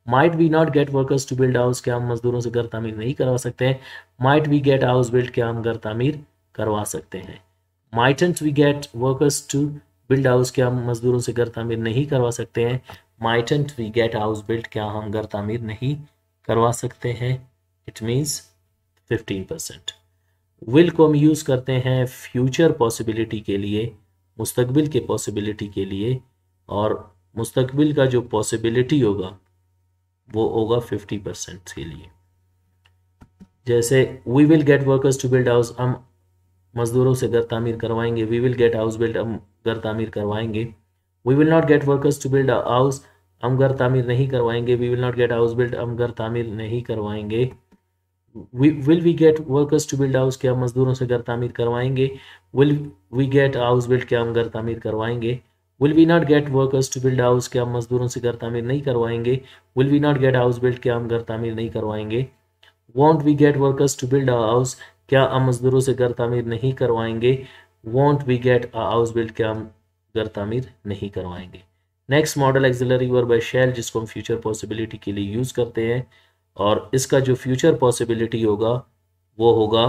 Might we not get workers to build house, क्या हम मजदूरों से घर तामीर नहीं करवा सकते हैं। Might we get house built, क्या हम घर तामीर करवा सकते हैं। Mightn't we get workers to build house, क्या हम मजदूरों से घर तामीर नहीं करवा सकते हैं। Mightn't we get house built, क्या हम घर तामीर नहीं करवा सकते हैं। It means 15%। विल को हम यूज़ करते हैं फ्यूचर पॉसिबिलिटी के लिए, मुस्तकबिल के पॉसिबिलिटी के लिए, और मुस्तकबिल का जो पॉसिबिलिटी होगा वो होगा 50% के लिए। जैसे we will get workers to build house, हम मजदूरों से घर तामीर करवाएंगे। We will get house build, हम घर तामीर करवाएंगे। We will not get workers to build house, हम घर तामीर नहीं करवाएंगे। We will not get house build, हम घर तामीर नहीं करवाएंगे। Will we get workers to build house, क्या हम मजदूरों से घर तामीर करवाएंगे। Will we get house build, क्या हम घर तामीर करवाएंगे। Will we not get workers to build house, क्या हम मजदूरों से घर तामीर नहीं करवाएंगे। Will we not get house build, क्या हम घर तामीर नहीं करवाएंगे। Won't we get workers to build a house, क्या हम मजदूरों से घर तामीर नहीं करवाएंगे। Won't we get a house build, क्या हम घर तामीर नहीं करवाएंगे। नेक्स्ट मॉडल एक्सिलरी वर्ब है शैल, जिसको हम फ्यूचर पॉसिबिलिटी के लिए यूज करते हैं, और इसका जो फ्यूचर पॉसिबिलिटी होगा वो होगा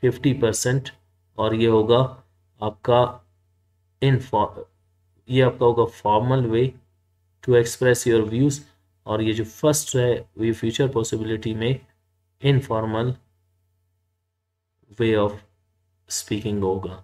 50%, और ये होगा आपका ये आपका होगा formal way to express your views, और ये जो फर्स्ट है ये फ्यूचर पॉसिबिलिटी में इनफॉर्मल वे ऑफ स्पीकिंग होगा।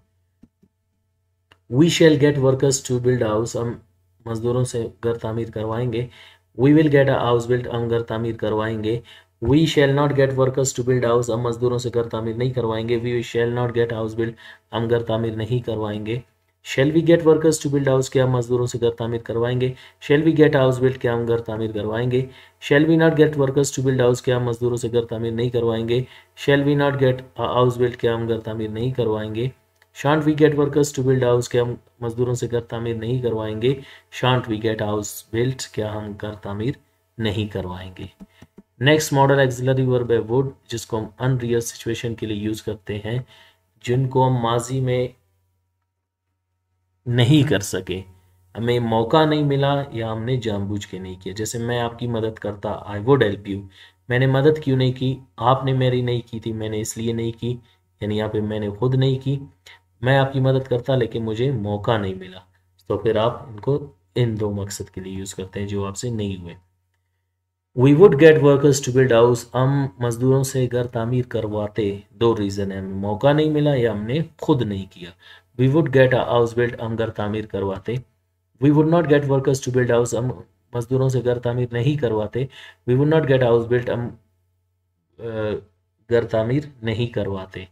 We shall get workers to build house, हम मजदूरों से घर तामीर करवाएंगे। We will get a house build, हम घर तामीर करवाएंगे। We shall not get workers to build house, हम मजदूरों से घर तामीर नहीं करवाएंगे। We shall not get house build, हम घर तामीर नहीं करवाएंगे। Shall we get workers to build house, क्या हम मजदूरों से घर तामीर करवाएंगे। Shall we get house build, क्या हम घर तामीर करवाएंगे। Shall we not get workers to build house, क्या हम मजदूरों से घर तामीर नहीं करवाएंगे। Shall we not get house build, क्या हम घर तामीर नहीं करवाएंगे। Shan't we get workers to build house, क्या हम मजदूरों से घर तामीर नहीं करवाएंगे। Shan't we get house built, क्या हम घर तामीर नहीं करवाएंगे। नेक्स्ट मॉडल एक्सिलरी वर्ब है वुड, जिसको हम अनरियल सिचुएशन के लिए यूज करते हैं, जिनको हम माजी में नहीं कर सके, हमें मौका नहीं मिला या हमने जानबूझ के नहीं किया। जैसे मैं आपकी मदद करता, आई वुड हेल्प यू, मैंने मदद क्यों नहीं की, आपने मेरी नहीं की थी, मैंने इसलिए नहीं की, यानी यहाँ पे मैंने खुद नहीं की। मैं आपकी मदद करता लेकिन मुझे मौका नहीं मिला, तो फिर आप इनको इन दो मकसद के लिए यूज करते हैं जो आपसे नहीं हुए। We would get workers to build house, हम मजदूरों से घर तामीर करवाते, दो रीज़न है, हमें मौका नहीं मिला या हमने खुद नहीं किया। We would get a house build, हम घर तामीर करवाते। We would not get workers to build house, हम मजदूरों से घर तामीर नहीं करवाते। We would not get house build, हम घर तामीर नहीं करवाते।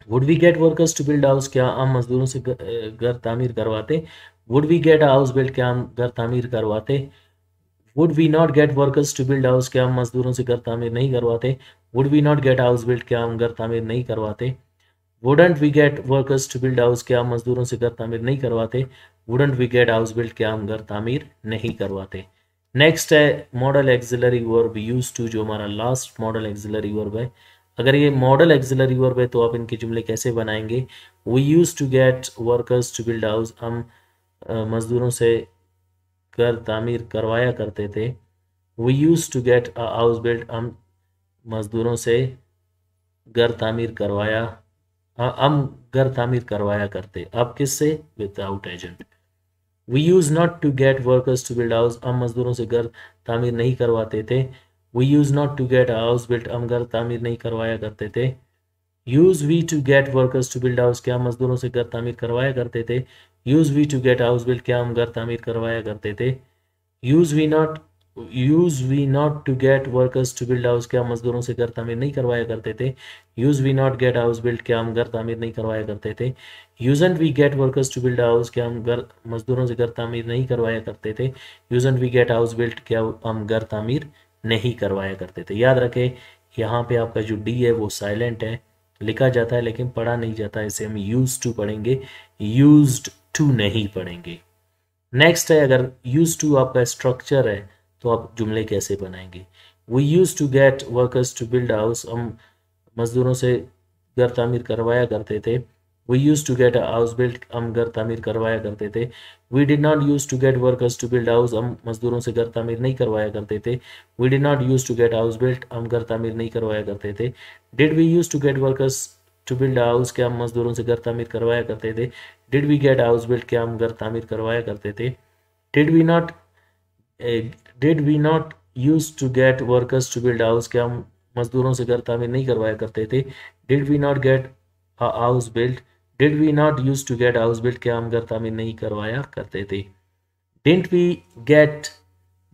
Would we get workers to build house, क्या हम मजदूरों से घर तामीर करवाते। Would we get house build, क्या हम घर तामीर करवाते। Would we not get workers to build house, क्या हम मजदूरों से घर तामीर नहीं करवाते। Would we not get house build, क्या हम घर तामीर नहीं करवाते। Wouldn't we get workers to build house, क्या हम मजदूरों से घर तामीर नहीं करवाते। Wouldn't we get house build, क्या हम घर तामीर नहीं करवाते। नेक्स्ट है modal auxiliary verb use to, जो हमारा लास्ट मॉडल एक्सिलरी वर्ब है। अगर ये मॉडल एक्सिलरी वर्ब है तो आप इनके जुमले कैसे बनाएंगे। We use to get workers to build house, हम मजदूरों से घर तामीर करवाया करते थे। We use to get a house build, हम मजदूरों से घर तामीर करवाया, हम घर तामीर करवाया करते। अब किससे, without agent. We use not to get workers to build house, हम मजदूरों से घर तामीर नहीं करवाते थे। We use not to get house build, हम घर तामीर नहीं करवाया करते थे। Use we to get workers to build house, क्या हम मजदूरों से घर तामीर करवाया करते थे। Use we to get house build, क्या हम घर तामीर करवाया करते थे। Use we not use we not to get workers to build house, क्या हम मजदूरों से घर तामीर नहीं करवाया करते थे। Use we not get house build, क्या हम घर तामीर नहीं करवाया करते थे। Usedn't we get workers to build house, क्या हम घर मजदूरों से घर तामीर नहीं करवाया करते थे। Usedn't we get house build, क्या हम घर तामीर नहीं करवाया करते थे। याद रखें यहाँ पे आपका जो डी है वो साइलेंट है, लिखा जाता है लेकिन पढ़ा नहीं जाता। इसे हम यूज टू पढ़ेंगे, यूज्ड टू नहीं पढ़ेंगे। नेक्स्ट है, अगर यूज टू आपका स्ट्रक्चर है तो आप जुमले कैसे बनाएंगे। We use to get workers to build house, हम मजदूरों से घर तामीर करवाया करते थे। We use to get house build, हम घर तामीर करवाया करते थे। We did not use to get workers to build house, हम मजदूरों से घर तामीर नहीं करवाया करते थे। We did not use to get house build, हम घर तामीर नहीं करवाया करते थे। Did we use to get workers to build house, क्या हम मजदूरों से घर तामीर करवाया करते थे। Did we get house build, क्या हम घर तामीर करवाया करते थे। Did we not did we not use to get workers to build house, क्या हम मजदूरों से घर तामीर नहीं करवाया करते थे। Did we not get a house build, did we not use to get house build, क्या हम घर तामीर नहीं करवाया करते थे। Didn't we get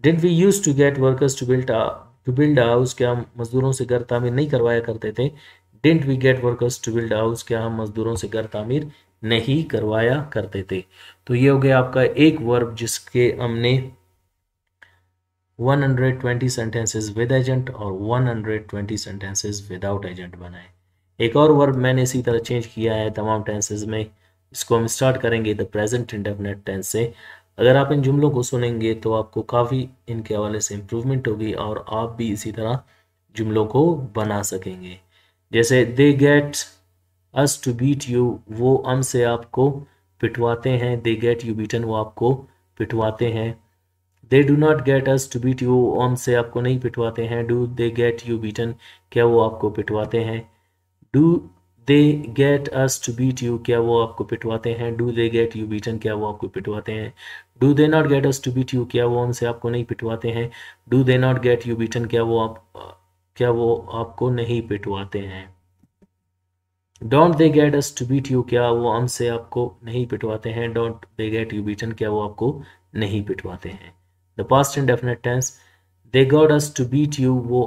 didn't we use to get workers to build house, क्या हम मजदूरों से घर तामीर नहीं करवाया करते थे। Didn't we get workers to build house, क्या हम मजदूरों से घर तामीर नहीं करवाया करते थे। तो ये हो गया आपका एक वर्ब जिसके हमने 120 सेंटेंसेस विद एजेंट और 120 सेंटेंसेस विदाउट एजेंट बनाए। एक और वर्ब मैंने इसी तरह चेंज किया है तमाम टेंसेस में। इसको हम स्टार्ट करेंगे द प्रेजेंट इंडेफिनिट टेंस से। अगर आप इन जुमलों को सुनेंगे तो आपको काफ़ी इनके हवाले से इम्प्रूवमेंट होगी और आप भी इसी तरह जुमलों को बना सकेंगे। जैसे they get us to beat you, वो हमसे आपको पिटवाते हैं। दे गेट यू बीटन, वो आपको पिटवाते हैं। They do not get us to beat you, हमसे आपको नहीं पिटवाते हैं। Do they get you beaten, क्या वो आपको पिटवाते हैं। Do they get us to beat you, क्या वो आपको पिटवाते हैं। Do they get you beaten, क्या वो आपको पिटवाते हैं। Do they not get us to beat you, क्या वो हमसे आपको नहीं पिटवाते हैं। Do they not get you beaten, क्या वो आपको नहीं पिटवाते हैं। Don't they get us to beat you, क्या वो हमसे आपको नहीं पिटवाते हैं। Don't they get you beaten, क्या वो आपको नहीं पिटवाते हैं। The past indefinite tense, they got us to beat you, वो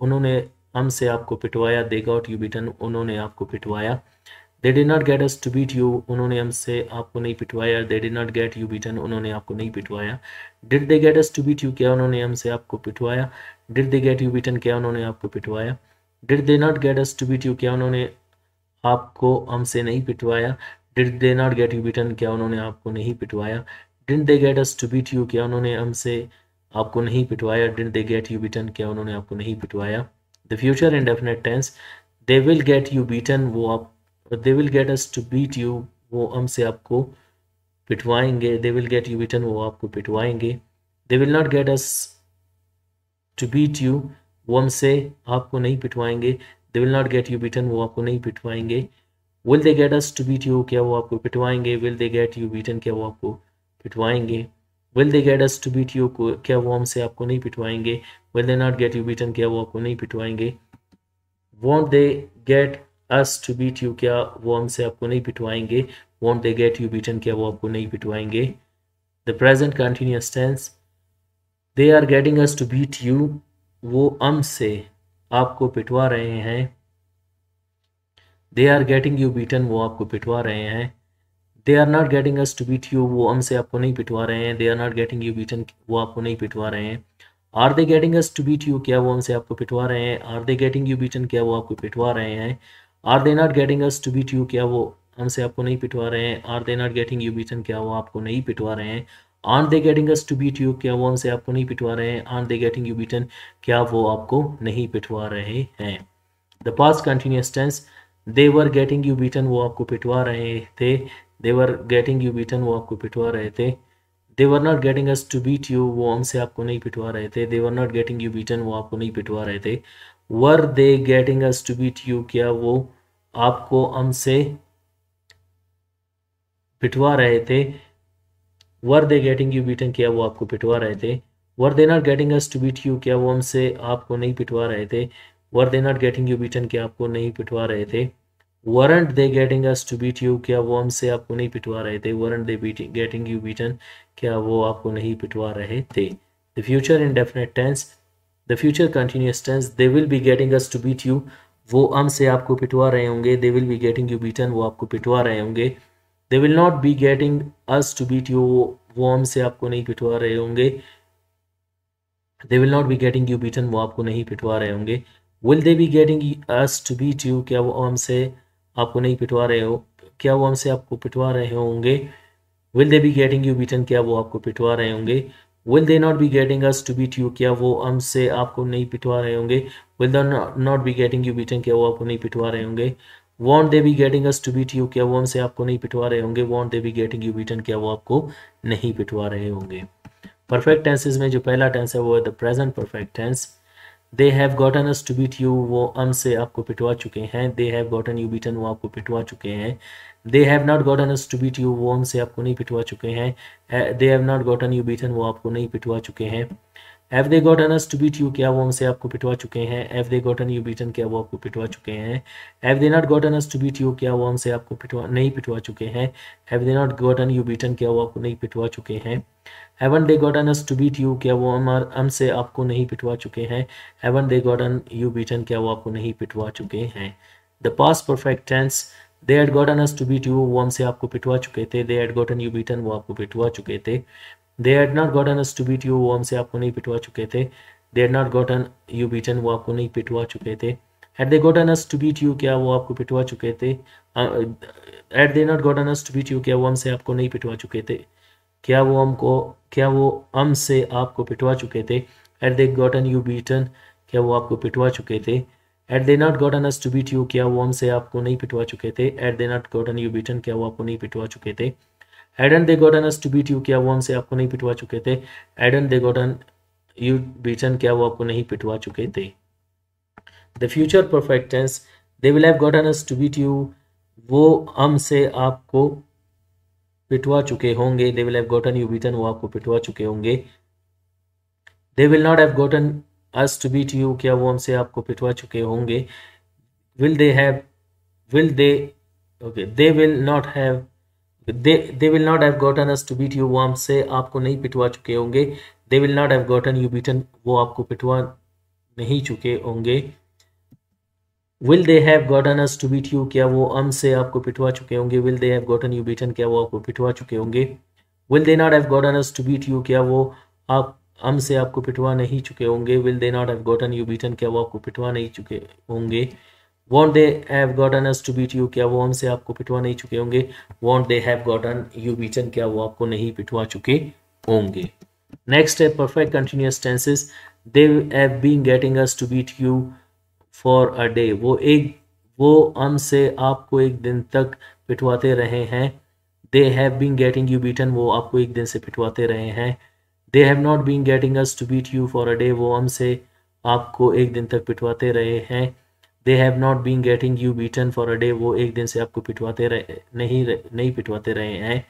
उन्होंने हमसे आपको पिटवाया। दे गॉट यू बीटन, उन्होंने आपको पिटवाया। They did not get us to beat you, उन्होंने हमसे आपको नहीं पिटवाया। They did not get you beaten, उन्होंने आपको नहीं पिटवाया। Did they get us to beat you, क्या उन्होंने हमसे आपको पिटवाया। Did they get you beaten, क्या उन्होंने आपको पिटवाया। Did they not get us to beat you, क्या उन्होंने आपको हमसे नहीं पिटवाया। Did they not get you beaten, क्या उन्होंने आपको नहीं पिटवाया। Did they get us to beat you, क्या उन्होंने हमसे आपको नहीं पिटवाया। Did they get you beaten, क्या उन्होंने आपको नहीं पिटवाया। The future indefinite tense, they will get you beaten, वो आप they will get us to beat you, वो हमसे आपको पिटवाएंगे। They will get you beaten, वो आपको पिटवाएंगे। They will not get us to beat you, वो हमसे आपको नहीं पिटवाएंगे। They will not get you beaten, वो आपको नहीं पिटवाएंगे। Will they get us to beat you, क्या वो आपको पिटवाएंगे। Will they get you beaten, क्या वो आपको पिटवाएंगे। Will they get us to beat you, क्या वो हमसे आपको नहीं पिटवाएंगे। Will they not get you beaten, क्या वो आपको नहीं पिटवाएंगे। Won't they get us to beat you, क्या वो हमसे आपको नहीं पिटवाएंगे। Won't they get you beaten, क्या वो आपको नहीं पिटवाएंगे। The present continuous tense, they are getting us to beat you, वो हमसे आपको पिटवा रहे हैं। They are getting you beaten, वो आपको पिटवा रहे हैं। They are not getting us to beat you, वो हमसे आपको नहीं पिटवा रहे हैं। They are not getting you beaten, वो आपको नहीं पिटवा रहे हैं। Are they getting us to beat you, क्या वो हमसे आपको पिटवा रहे हैं। Are they getting you beaten, क्या वो आपको पिटवा रहे हैं। Are they not getting us to beat you, क्या वो हमसे आपको नहीं पिटवा रहे हैं। Are they not getting you beaten, क्या वो आपको नहीं पिटवा रहे हैं। Are they getting us to beat you, क्या वो हमसे आपको नहीं पिटवा रहे हैं। Are they getting you beaten, क्या वो आपको नहीं पिटवा रहे हैं। The past continuous tense, they were getting you beaten, वो आपको पिटवा रहे थे। They were getting you beaten, वो आपको पिटवा रहे थे। They were not getting us to beat you, वो हमसे आपको नहीं पिटवा रहे थे। They were not getting you beaten, वो आपको नहीं पिटवा रहे थे। Were they getting us to beat you, क्या वो आपको हमसे पिटवा रहे थे। Were they getting you beaten, क्या वो आपको पिटवा रहे थे। Were they not getting us to beat you, क्या वो हमसे आपको नहीं पिटवा रहे थे। Were they not getting you beaten, क्या आपको नहीं पिटवा रहे थे। Weren't they getting us to beat you, क्या वो हमसे आपको नहीं पिटवा रहे थे। Weren't they getting you beaten, क्या वो आपको नहीं पिटवा रहे थे। The future indefinite tense, the future continuous tense, they will be getting us to beat you, वो हमसे आपको पिटवा रहे होंगे। They will be getting you beaten, वो आपको पिटवा रहे होंगे। They will not be getting us to beat you, वो हमसे आपको नहीं पिटवा रहे होंगे। They will not be getting you beaten, वो आपको नहीं पिटवा रहे होंगे। Will they be getting us to beat you, क्या वो हमसे आपको नहीं पिटवा रहे हो, क्या वो हमसे आपको पिटवा रहे होंगे। Will they be getting you beaten, क्या वो आपको पिटवा रहे होंगे। Will they not be getting us to beat you, क्या वो हमसे आपको नहीं पिटवा रहे होंगे। Will they not be getting you beaten, क्या वो आपको नहीं पिटवा रहे होंगे। Won't they be getting us to beat you, क्या वो हमसे आपको नहीं पिटवा रहे होंगे। Won't they be getting you beaten, क्या वो आपको नहीं पिटवा रहे होंगे। परफेक्ट टेंसेज में जो पहला टेंस है वो है the present perfect tense. They have gotten us to beat you, वो हमसे आपको पिटवा चुके हैं। They have gotten you beaten, वो आपको पिटवा चुके हैं। They have not gotten us to beat you, वो हमसे आपको नहीं पिटवा चुके हैं। They have not gotten you beaten, वो आपको नहीं पिटवा चुके हैं। Have they gotten us to beat you, क्या वो हमसे आपको पिटवा चुके हैं। Have they gotten you beaten, क्या वो आपको पिटवा चुके हैं। Have they not gotten us to beat you, क्या वो हमसे आपको नहीं पिटवा चुके हैं। Have they not gotten you beaten, क्या वो आपको नहीं पिटवा चुके हैं। Haven't they gotten us to beat you, क्या वो हमसे आपको नहीं पिटवा चुके हैं। Haven't they gotten you beaten, क्या वो आपको नहीं पिटवा चुके हैं। The past perfect tense, they had gotten us to beat you, वो हमसे आपको पिटवा चुके थे। They had gotten you beaten, वो आपको पिटवा चुके थे। They had not gotten us to beat you, वो हमसे आपको नहीं पिटवा चुके थे। They had not gotten you beaten, वो आपको नहीं पिटवा चुके थे। Had they gotten us to beat you, क्या वो आपको पिटवा चुके थे। Had they not gotten us to beat you, क्या वो हमसे आपको नहीं पिटवा चुके थे। क्या वो हमसे आपको पिटवा चुके थे। Had they gotten you beaten, क्या वो आपको पिटवा चुके थे। Had they not gotten us to beat you, क्या वो हमसे आपको नहीं पिटवा चुके थे। Had they not gotten you beaten, क्या वो आपको नहीं पिटवा चुके थे। Hadn't they gotten us to beat you, क्या वो हमसे आपको नहीं पिटवा चुके थे। Hadn't they gotten you beaten, क्या वो आपको नहीं पिटवा चुके थे। The future perfect tense, they will have gotten us to beat you, वो हमसे आपको पिटवा चुके होंगे। They will have gotten you beaten, वो आपको पिटवा चुके होंगे। They will not have gotten us to beat you, क्या वो हमसे आपको पिटवा चुके होंगे। Will they okay they will not have they will not have gotten us to beat you, वो हमसे आपको नहीं पिटवा चुके होंगे। They will not have gotten you beaten, वो आपको पिटवा नहीं चुके होंगे। Will they have gotten us to beat you, क्या वो हमसे आपको पिटवा चुके होंगे। Will they have gotten you beaten, क्या वो आपको पिटवा चुके होंगे। Will they not have gotten us to beat you, क्या वो आप हमसे आपको पिटवा नहीं चुके होंगे। Will they not have gotten you beaten, क्या वो आपको पिटवा नहीं चुके होंगे। Won't they have gotten us to beat you, क्या वो हमसे आपको पिटवा नहीं चुके होंगे। Won't they have gotten you beaten, क्या वो आपको नहीं पिटवा चुके होंगे। नेक्स्ट है perfect continuous tenses. They have been getting us to beat you for a day, वो हमसे आपको एक दिन तक पिटवाते रहे हैं। They have been getting you beaten, वो आपको एक दिन से पिटवाते रहे हैं। They have not been getting us to beat you for a day, वो हमसे आपको एक दिन तक पिटवाते रहे हैं। They have not been getting you beaten for a day, वो एक दिन से आपको पिटवाते रहे नहीं पिटवाते रहे हैं।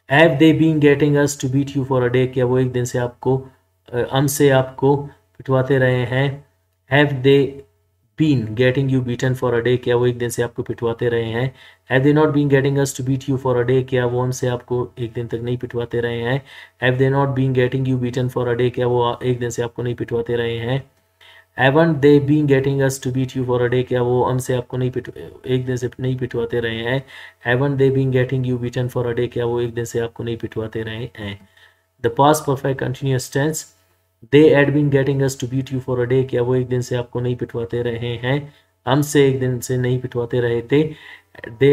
Have they been getting us to beat you for a day, क्या वो एक दिन से आपको हमसे आपको पिटवाते रहे हैं। Have they been getting you beaten for a day, क्या वो एक दिन से आपको पिटवाते रहे हैं। Have they not been getting us to beat you for a day, क्या वो हमसे आपको एक दिन तक नहीं पिटवाते रहे हैं। Have they not been getting you beaten for a day, क्या वो एक दिन से आपको नहीं पिटवाते रहे हैं। Haven't they been getting us to beat you for a day, क्या वो हमसे आपको नहीं एक दिन से नहीं पिटवाते रहे हैं। Haven't they been getting you beaten for a day, क्या वो एक दिन से आपको नहीं पिटवाते रहे हैं। The past perfect continuous tense, they had been getting us to beat you for a day, क्या वो एक दिन से आपको नहीं पिटवाते रहे हैं, हमसे एक दिन से नहीं पिटवाते रहे थे। दे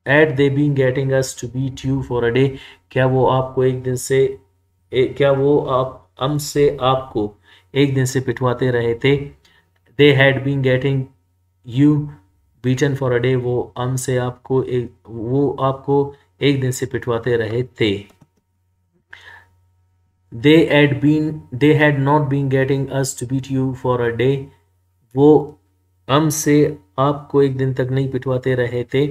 had they been getting us to beat you for a day, क्या वो आपको एक दिन से क्या वो आप हमसे आपको एक दिन से पिटवाते रहे थे। they had been getting you beaten for a day, वो हमसे आपको एक दिन से पिटवाते रहे थे। they had not been getting us to beat you for a day, वो हमसे आपको एक दिन तक नहीं पिटवाते रहे थे।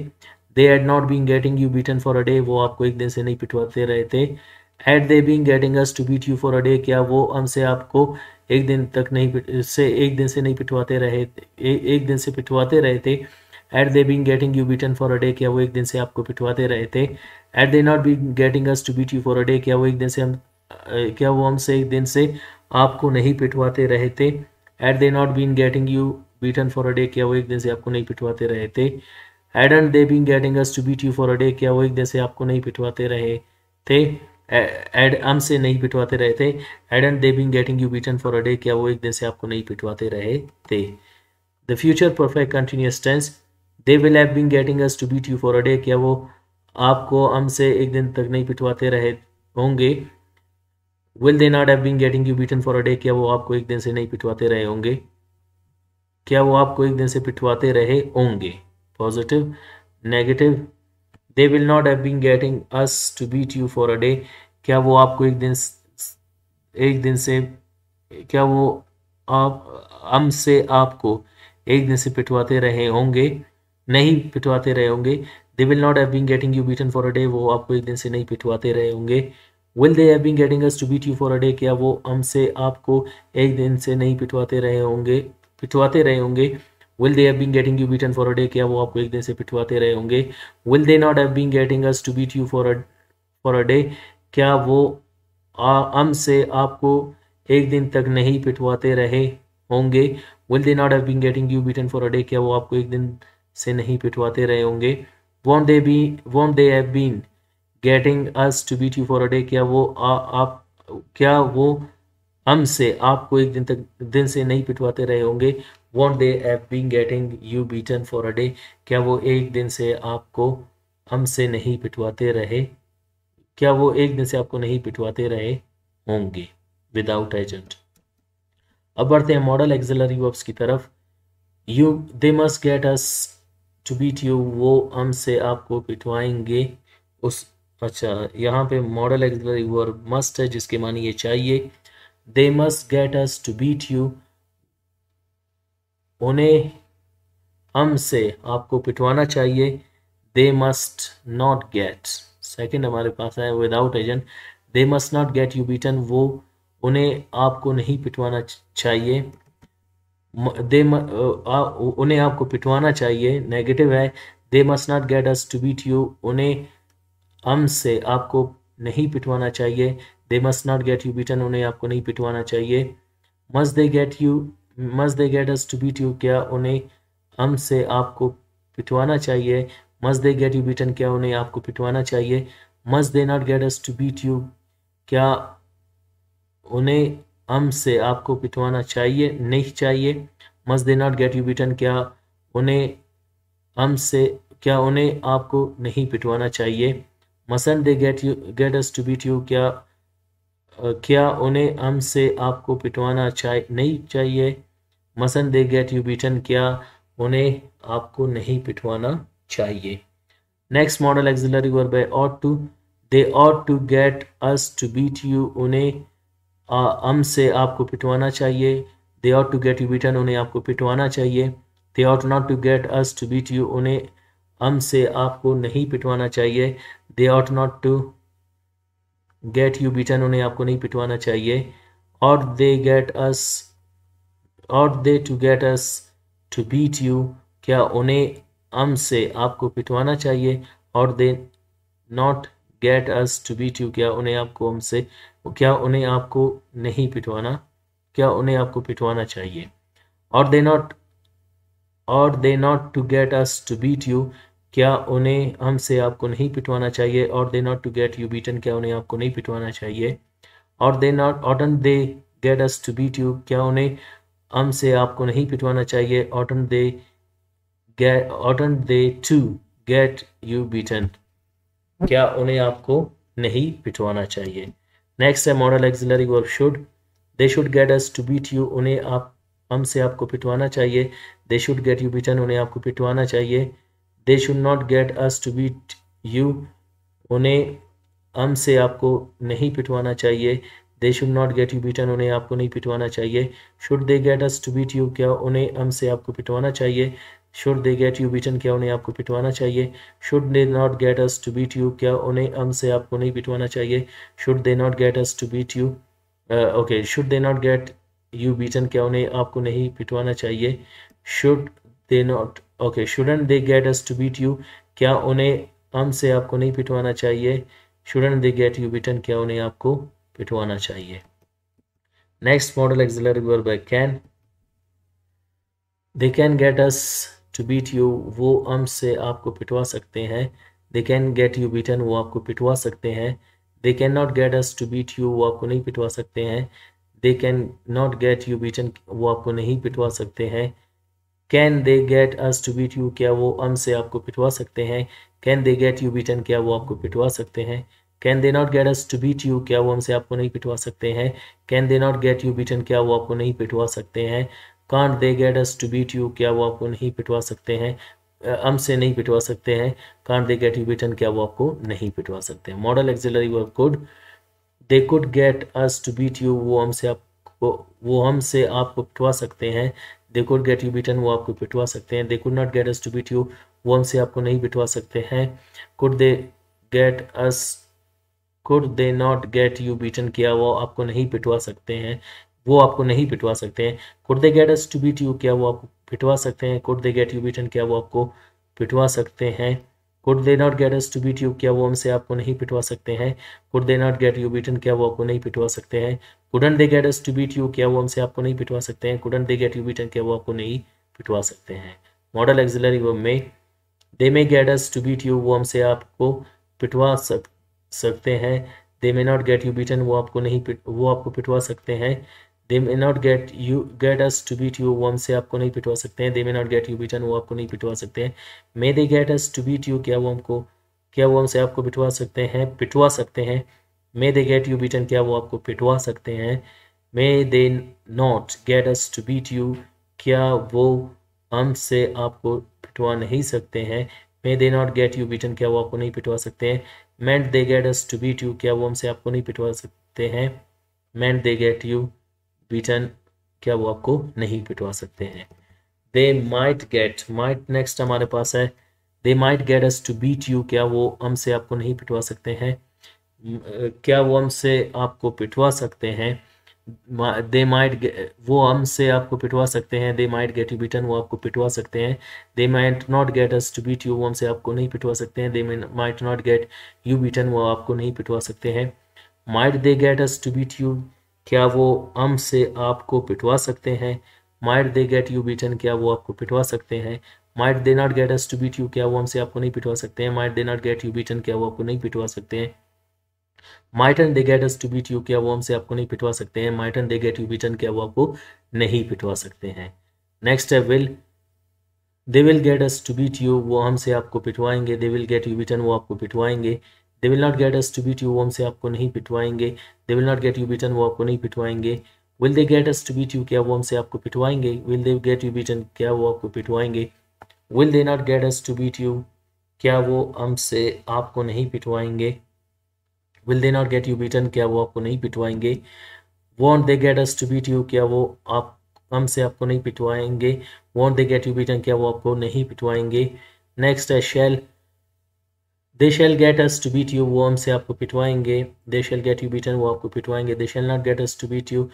they had not been getting you beaten for a day, वो आपको एक दिन से नहीं पिटवाते रहे थे। had they been getting us to beat you for a day, क्या वो हमसे आपको एक दिन से नहीं पिटवाते रहे एक दिन से पिटवाते रहे थे। had they been getting you beaten for a day, क्या वो एक दिन से आपको पिटवाते रहे थे। had they not been getting us to beat you for a day, क्या वो हमसे एक दिन से आपको नहीं पिटवाते रहे थे। had they not been getting you beaten for a day, क्या वो एक दिन से आपको नहीं पिटवाते रहे थे। hadn't they been getting us to beat you for a day, क्या वो एक दिन से आपको नहीं पिटवाते रहे थे। हमसे नहीं पिटवाते रहे थे। hadn't they been getting you beaten for a day, क्या वो एक दिन से आपको नहीं पिटवाते रहे थे। The future perfect continuous tense, they will have been getting us to beat you for a day, क्या वो आपको हमसे एक दिन तक नहीं पिटवाते रहे होंगे। will they not have been getting you beaten for a day, क्या वो आपको एक दिन से नहीं पिटवाते रहे होंगे, क्या वो आपको एक दिन से पिटवाते रहे होंगे। Positive, negative, they will not have been getting us to beat you for a day, क्या वो आपको एक दिन से क्या वो आप हमसे आपको एक दिन से पिटवाते रहे होंगे, नहीं पिटवाते रहे होंगे। They will not have been getting you beaten for a day, वो आपको एक दिन से नहीं पिटवाते रहे होंगे। Will they have been getting us to beat you for a day, क्या वो हमसे आपको एक दिन से नहीं पिटवाते रहे होंगे। Will they have been getting you beaten for a day, क्या वो आपको एक दिन से पिटवाते रहे होंगे। Will they not have been getting us to beat you for a day, क्या वो हमसे आपको एक दिन तक नहीं पिटवाते रहे होंगे। Will they not have been getting you beaten for a day, क्या वो आपको एक दिन से नहीं पिटवाते रहे होंगे। Won't they have been getting us to beat you for a day, क्या वो हमसे आपको एक दिन से नहीं पिटवाते रहे होंगे। Won't they have been getting you beaten for a day, क्या वो एक दिन से आपको हमसे नहीं पिटवाते रहे, क्या वो एक दिन से आपको नहीं पिटवाते रहे होंगे। Without agent. अब बढ़ते हैं मॉडल एक्सिलरी वर्ब्स की तरफ। They must get us to beat you, वो हमसे आपको पिटवाएंगे। अच्छा, यहाँ पे मॉडल एक्सिलरी वर्ब मस्ट है, जिसके मानी ये चाहिए। They must get us to beat you, उन्हें हमसे आपको पिटवाना चाहिए। They must not get, second हमारे पास है without agent. They must not get you beaten, वो उन्हें आपको नहीं पिटवाना चाहिए। उन्हें आपको पिटवाना चाहिए, नेगेटिव है। They must not get us to beat you, उन्हें हमसे आपको नहीं पिटवाना चाहिए। They must not get you beaten, उन्हें आपको नहीं पिटवाना चाहिए। Must they get us to beat you, क्या उन्हें हमसे आपको पिटवाना चाहिए। Must they get you beaten, क्या उन्हें आपको पिटवाना चाहिए। Must they not get us to beat you, क्या उन्हें हमसे आपको पिटवाना चाहिए नहीं चाहिए। Must they not get you beaten, क्या उन्हें आपको नहीं पिटवाना चाहिए। Mustn't they get us to beat you, क्या उन्हें हमसे आपको पिटवाना नहीं चाहिए। Mustn't they get you beaten, क्या उन्हें आपको नहीं पिटवाना चाहिए। नेक्स्ट मॉडल एक्सिलरी वर्ब है ought to, they ought to get us to beat you, उन्हें हमसे आपको पिटवाना चाहिए। दे ought to get you beaten, उन्हें आपको पिटवाना चाहिए। दे ought not to get us to beat you, उन्हें हमसे आपको नहीं पिटवाना चाहिए। दे ought not to get you beaten, उन्हें आपको नहीं पिटवाना चाहिए। ought they to get us to beat you, क्या उन्हें हमसे आपको पिटवाना चाहिए। ought they not get us to beat you, क्या उन्हें आपको नहीं पिटवाना क्या उन्हें आपको पिटवाना चाहिए? और they not to get us to beat you, क्या उन्हें हमसे आपको नहीं पिटवाना चाहिए? और they not to get you beaten, क्या उन्हें आपको नहीं पिटवाना चाहिए? और they not oughtn't they get us to beat you, क्या उन्हें हमसे आपको नहीं पिटवाना चाहिए? Oughtn't they to get you beaten, क्या उन्हें आपको नहीं पिटवाना चाहिए? नेक्स्ट है modal auxiliary verb should. They should gate us to beat you, उन्हें आप हमसे आपको पिटवाना चाहिए। They should get you beaten, उन्हें आपको पिटवाना चाहिए। They should not get us to beat you, उन्हें हमसे आपको नहीं पिटवाना चाहिए। They should not get you beaten, उन्हें आपको नहीं पिटवाना चाहिए। Should they get us to beat you, क्या उन्हें हमसे आपको पिटवाना चाहिए? Should they get you beaten, क्या उन्हें आपको पिटवाना चाहिए? Should they not get us to beat you, क्या उन्हें हमसे आपको नहीं पिटवाना चाहिए? Should they not get us to beat you, okay, should they not get you beaten, क्या उन्हें आपको नहीं पिटवाना चाहिए? Should they not, okay, shouldn't they get us to beat you, क्या उन्हें हमसे आपको नहीं पिटवाना चाहिए? Shouldn't they get you beaten, क्या उन्हें आपको पिटवाना चाहिए? नेक्स्ट मॉडल एक्सिलरी वर्ब है can. They can gate us to beat you, वो हमसे आपको पिटवा सकते हैं। They can get you beaten, वो आपको पिटवा सकते हैं। They can not get us to beat you, वो आपको नहीं पिटवा सकते हैं। They can not get you beaten, वो आपको नहीं पिटवा सकते हैं। Can they get us to beat you, क्या वो हमसे आपको पिटवा सकते हैं? Can they get you beaten, क्या वो आपको पिटवा सकते हैं? Can they not get us to beat you, क्या वो हमसे आपको नहीं पिटवा सकते हैं? Can they not get you beaten, क्या वो आपको नहीं पिटवा सकते हैं? Can't they get us to beat you, क्या वो आपको नहीं पिटवा सकते हैं? हमसे नहीं पिटवा सकते हैं। Can't they get you beaten, क्या वो आपको नहीं पिटवा सकते हैं? Modal auxiliary verb could. They could get us to beat you, वो हमसे आपको पिटवा सकते हैं। They could get you beaten, वो आपको पिटवा सकते हैं। They could not get us to beat you, वो हमसे आपको नहीं पिटवा सकते हैं। Could they get us could they not get you beaten, क्या वो आपको नहीं पिटवा सकते हैं? वो आपको नहीं पिटवा सकते हैं। Could they get us to beat you, क्या वो आपको पिटवा सकते हैं? Could they get you beaten, क्या वो आपको पिटवा सकते हैं? Could they not get us to beat you, क्या वो हमसे आपको नहीं पिटवा सकते हैं? Could they not get you beaten, क्या वो आपको नहीं पिटवा सकते हैं? Couldn't they get us to beat you, क्या वो हमसे आपको नहीं पिटवा सकते हैं? Couldn't they get you beaten, क्या वो आपको नहीं पिटवा सकते हैं? मॉडल एक्सिलरी वर्ब में they may get us to beat you, वो हमसे आपको पिटवा सकते हैं। They may not get you beaten, वो आपको पिटवा सकते हैं। They may not get us to beat you, वो हमसे आपको नहीं पिटवा सकते हैं। They may not get you beaten, वो आपको नहीं पिटवा सकते हैं। May they get us to beat you, क्या वो हमसे आपको पिटवा सकते हैं। May they get you beaten, क्या वो आपको पिटवा सकते हैं। May they not get us to beat you, क्या वो हमसे आपको पिटवा नहीं सकते हैं। May they not get you beaten, क्या वो आपको नहीं पिटवा सकते हैं। Mayn't they get us to beat you, क्या वो हमसे आपको नहीं पिटवा सकते हैं। Mayn't they get you beaten, क्या वो आपको नहीं पिटवा सकते हैं। दे माइट नेक्स्ट हमारे पास है। They might get us to beat you, क्या वो हमसे आपको नहीं पिटवा सकते हैं। क्या वो हमसे आपको पिटवा सकते हैं। दे माइट, वो हमसे आपको पिटवा सकते हैं। They might get you beaten, वो आपको पिटवा सकते हैं। They might not get us to beat you, वो हमसे आपको नहीं पिटवा सकते हैं। They might not get you beaten, वो आपको नहीं पिटवा सकते हैं। Might they get us to beat you, क्या वो हमसे आपको पिटवा सकते हैं। Might they get you beaten, क्या वो आपको पिटवा सकते हैं। Might they not get us to beat you, क्या वो हमसे आपको नहीं पिटवा सकते हैं। Might they not get you beaten, क्या वो आपको नहीं पिटवा सकते हैं। Mightn't they get us to beat you, क्या वो हमसे आपको नहीं पिटवा सकते हैं। Mightn't they get you beaten, क्या वो आपको नहीं पिटवा सकते हैं। नेक्स्ट है will. They will get us to beat you, वो हमसे आपको पिटवाएंगे। They will get you beaten, वो आपको पिटवाएंगे। They will not get us to beat you, वो हमसे आपको नहीं पिटवाएंगे। They will not get you beaten, वो आपको नहीं पिटवाएंगे। Will they get us to beat you, क्या वो हमसे आपको पिटवाएंगे। Will they get you beaten, क्या वो आपको पिटवाएंगे। Will they not get us to beat you, क्या वो हमसे आपको नहीं पिटवाएंगे। Will they not get you beaten, क्या वो आपको नहीं पिटवाएंगे। Won't they get us to beat you, क्या वो आप हमसे आपको नहीं पिटवाएंगे। Won't they get you beaten, क्या वो आपको नहीं पिटवाएंगे। नेक्स्ट है shall. They shall get us to beat you, वो हमसे आपको पिटवाएंगे। They shall get you beaten, वो आपको पिटवाएंगे। They shall not get us to beat you,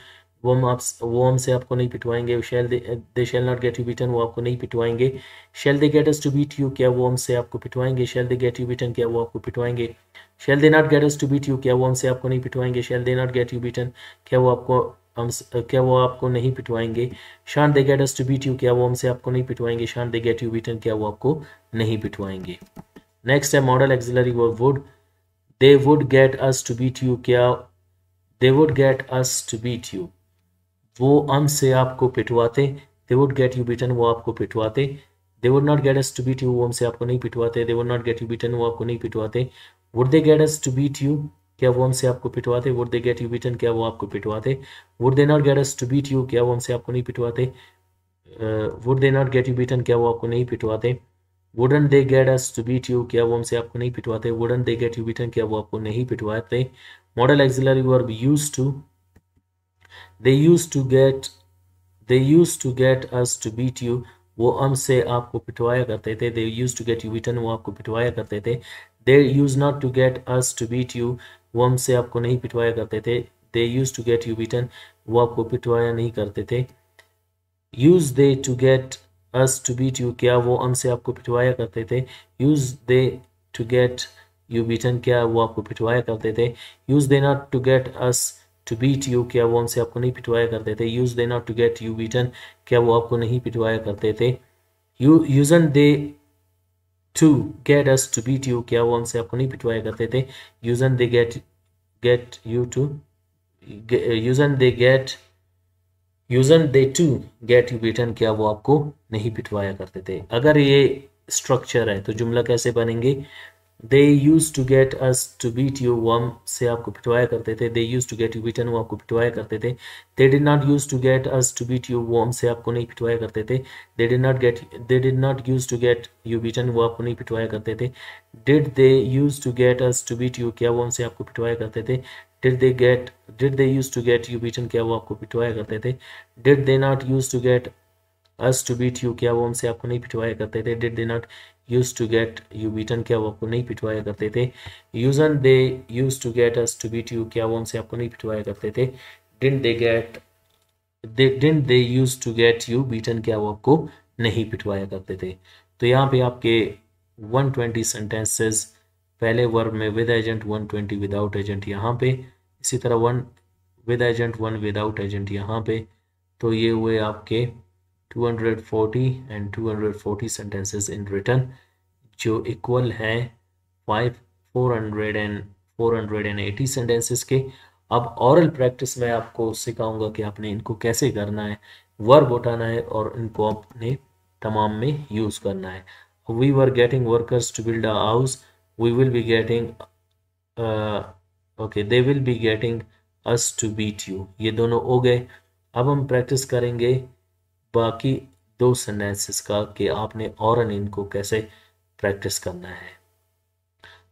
वो हमसे आपको नहीं पिटवाएंगे। They shall not get you beaten, वो आपको नहीं पिटवाएंगे। Shall they get us to beat you, क्या वो हमसे आपको पिटवाएंगे। Shall they get you beaten, क्या वो आपको पिटवाएंगे। Shall they not get us to beat you, क्या वो हमसे आपको नहीं पिटवाएंगे। Shall they not get you beaten, क्या वो आपको क्या वो आपको नहीं पिटवाएंगे? Shan't they get us to beat you, क्या वो हमसे आपको नहीं पिटवाएंगे? Shan't they get you beaten, क्या वो आपको नहीं पिटवाएंगे? नेक्स्ट है modal auxiliary verb would. They would get us to beat you, क्या they would get us to beat you वो हमसे आपको पिटवाते? They would get you beaten, वो आपको पिटवाते? They would not get us to beat you, वो हमसे आपको नहीं पिटवाते? They would not get you beaten, वो आपको नहीं पिटवाते? Would they get us to beat you, क्या वो हमसे आपको पिटवाते? Would they get you beaten, क्या वो आपको पिटवाते? Would they not get us to beat you, क्या वो हमसे आपको नहीं पिटवाते? Would they not get you beaten, क्या वो आपको नहीं पिटवाते? Wouldn't they get us to beat you, क्या वो हमसे आपको नहीं पिटवाते? Wouldn't they get you beaten, क्या वो आपको नहीं पिटवाते? Modal auxiliary verb used to. They used to get they use to get us to beat you, वो हमसे आपको पिटवाया करते थे। They use to get you beaten, वो आपको पिटवाया करते थे। They use not to get us to beat you, वो हमसे आपको नहीं पिटवाया करते थे। They use to get you beaten, वो आपको पिटवाया नहीं करते थे। Use they to get us to beat you, क्या वो हमसे आपको पिटवाया करते थे? Use they to get you beaten, क्या वो आपको पिटवाया करते थे? Use they not to get us to beat you, क्या वो हमसे आपको नहीं पिटवाया करते थे? Use they not to get you beaten, क्या वो आपको नहीं पिटवाया करते थे? Usen't they to get us to beat you, क्या वो हमसे आपको नहीं पिटवाया करते थे? Usen't they get you to usen't they get usen't they to get you beaten, क्या वो आपको नहीं पिटवाया करते थे? अगर ये स्ट्रक्चर है तो जुमला कैसे बनेंगे? They use to get us to beat you, वो हमसे आपको पिटवाया करते थे। They use to get you beaten, वो आपको पिटवाया करते थे। They did not use to get us to beat you, वो हमसे आपको नहीं पिटवाया करते थे। They did not use to get you beaten, वो आपको नहीं पिटवाया करते थे। Did they use to get us to beat you, क्या वो हमसे आपको पिटवाया करते थे? Did they use to get you beaten, क्या वो आपको पिटवाया करते थे? Did they not use to get us to beat you, क्या वो हमसे आपको नहीं पिटवाया करते थे? Did they not use to get you beaten, क्या वो आपको नहीं पिटवाया करते थे? Usen't they use to get us to beat you, क्या वो हमसे आपको नहीं पिटवाया करते थे? Didn't they use to get you beaten, क्या वो आपको नहीं पिटवाया करते थे? तो यहाँ पे आपके 120 सेंटेंसेस, पहले वर्ब में विद एजेंट, 120 विदाउट एजेंट यहाँ पे, इसी तरह 1 विद एजेंट 1 विदाउट एजेंट यहाँ पे। तो ये हुए आपके 240 एंड 240 सेंटेंसेस इन रिटन, जो इक्वल हैं 400 एंड 480 सेंटेंसेस के। अब ऑरल प्रैक्टिस में आपको सिखाऊंगा कि आपने इनको कैसे करना है, वर्ब उठाना है और इनको अपने तमाम में यूज करना है। We were getting workers to build a house, we will be getting okay they will be getting us to beat you, ये दोनों हो गए। अब हम प्रैक्टिस करेंगे बाकी दो सेंटेंसेस का कि आपने और इनको कैसे प्रैक्टिस करना है।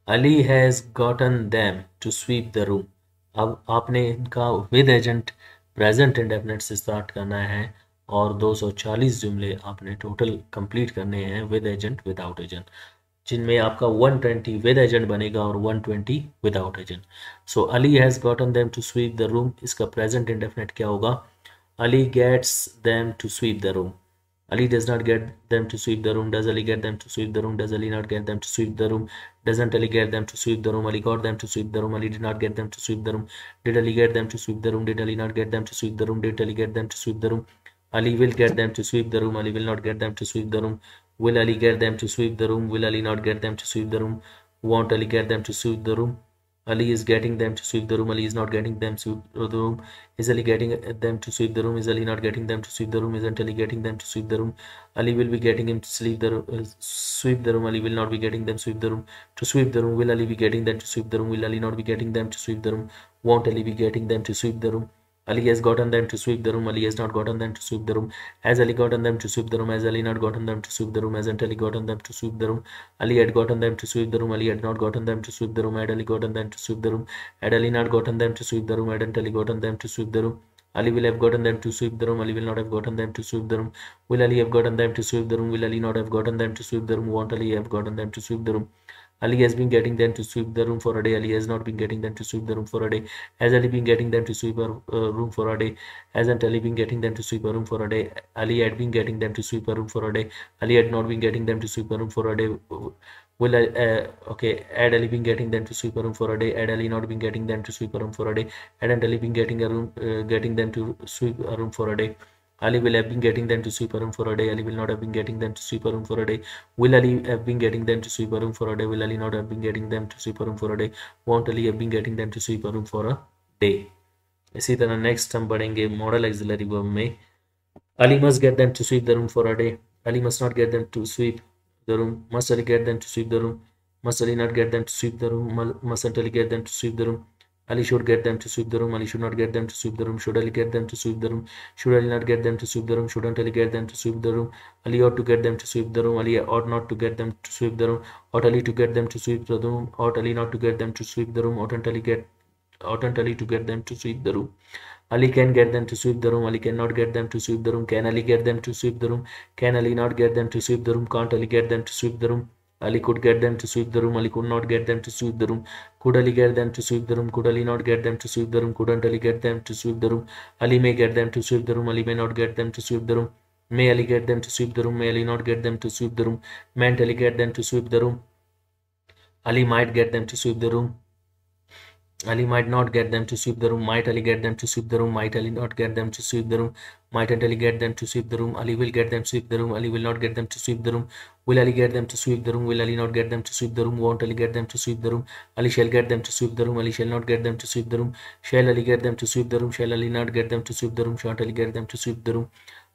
Ali has gotten them to sweep the room, अब आपने इनका विद एजेंट प्रेजेंट इंडेफिनिट से स्टार्ट करना है और 240 जुमले आपने टोटल कंप्लीट करने हैं विद एजेंट विदाउट एजेंट, जिनमें आपका 120 विद एजेंट बनेगा और 120 without agent. So Ali has gotten them to sweep the room, इसका प्रेजेंट इंडेफिनिट क्या होगा? Ali gets them to sweep the room. Ali does not get them to sweep the room. Does Ali get them to sweep the room? Does Ali not get them to sweep the room? Doesn't Ali get them to sweep the room? Ali got them to sweep the room. Ali did not get them to sweep the room. Did Ali get them to sweep the room? Did Ali not get them to sweep the room? Did Ali get them to sweep the room? Ali will get them to sweep the room. Ali will not get them to sweep the room. Will Ali get them to sweep the room? Will Ali not get them to sweep the room? Won't Ali get them to sweep the room? Ali is getting them to sweep the room. Ali is not getting them to sweep the room. Is Ali getting them to sweep the room? Is Ali not getting them to sweep the room? Isn't Ali getting them to sweep the room? Ali will be getting him to sweep the room. Ali will not be getting them to sweep the room. To sweep the room. Will Ali be getting them to sweep the room? Will Ali not be getting them to sweep the room? Won't Ali be getting them to sweep the room? Ali has gotten them to sweep the room. Ali has not gotten them to sweep the room. Has Ali gotten them to sweep the room? Has Ali not gotten them to sweep the room? Hasn't Ali gotten them to sweep the room? Ali had gotten them to sweep the room. Ali had not gotten them to sweep the room. Had Ali gotten them to sweep the room? Had Ali not gotten them to sweep the room? Hadn't Ali gotten them to sweep the room? Ali will have gotten them to sweep the room. Ali will not have gotten them to sweep the room. Will Ali have gotten them to sweep the room? Will Ali not have gotten them to sweep the room? Won't Ali have gotten them to sweep the room? Ali has been getting them to sweep the room for a day. Ali has not been getting them to sweep the room for a day. Has Ali been getting them to sweep a room for a day? Hasn't Ali been getting them to sweep a room for a day? Ali had been getting them to sweep a room for a day. Ali had not been getting them to sweep a room for a day. Will I, okay, add Ali been getting them to sweep a room for a day, add Ali not been getting them to sweep a room for a day, hadn't Ali been getting a room, getting them to sweep a room for a day. Ali will have been getting them to sweep a room for a day. Ali will not have been getting them to sweep a room for a day. Will Ali have been getting them to sweep a room for a day? Will Ali not have been getting them to sweep a room for a day? Won't Ali have been getting them to sweep a room for a day? इसी तरह next हम बढ़ेंगे model auxiliary verb में. Ali must get them to sweep the room for a day. Ali must not get them to sweep the room. Must Ali get them to sweep the room? Must Ali not get them to sweep the room? Mustn't Ali get them to sweep the room? Ali should get them to sweep the room. Ali should not get them to sweep the room. Should Ali get them to sweep the room? Should Ali not get them to sweep the room? Shouldn't Ali get them to sweep the room? Ali ought to get them to sweep the room. Ali ought not to get them to sweep the room. Ought Ali to get them to sweep the room? Ought Ali not to get them to sweep the room? Oughtn't Ali to get them to sweep the room? Ali can get them to sweep the room. Ali cannot get them to sweep the room. Can Ali get them to sweep the room? Can Ali not get them to sweep the room? Can't Ali get them to sweep the room? Ali could get them to sweep the room. Ali could not get them to sweep the room. Could Ali get them to sweep the room? Could Ali not get them to sweep the room? Couldn't Ali get them to sweep the room? Ali may get them to sweep the room. Ali may not get them to sweep the room. May Ali get them to sweep the room? May Ali not get them to sweep the room? Mayn't Ali get them to sweep the room? Ali might get them to sweep the room. Ali might not get them to sweep the room. Might Ali get them to sweep the room? Might Ali not get them to sweep the room? Mightn't Ali get them to sweep the room? Ali will get them to sweep the room. Ali will not get them to sweep the room. Will Ali get them to sweep the room? Will Ali not get them to sweep the room? Won't Ali get them to sweep the room? Ali shall get them to sweep the room. Ali shall not get them to sweep the room. Shall Ali get them to sweep the room? Shall Ali not get them to sweep the room? Shan't Ali get them to sweep the room?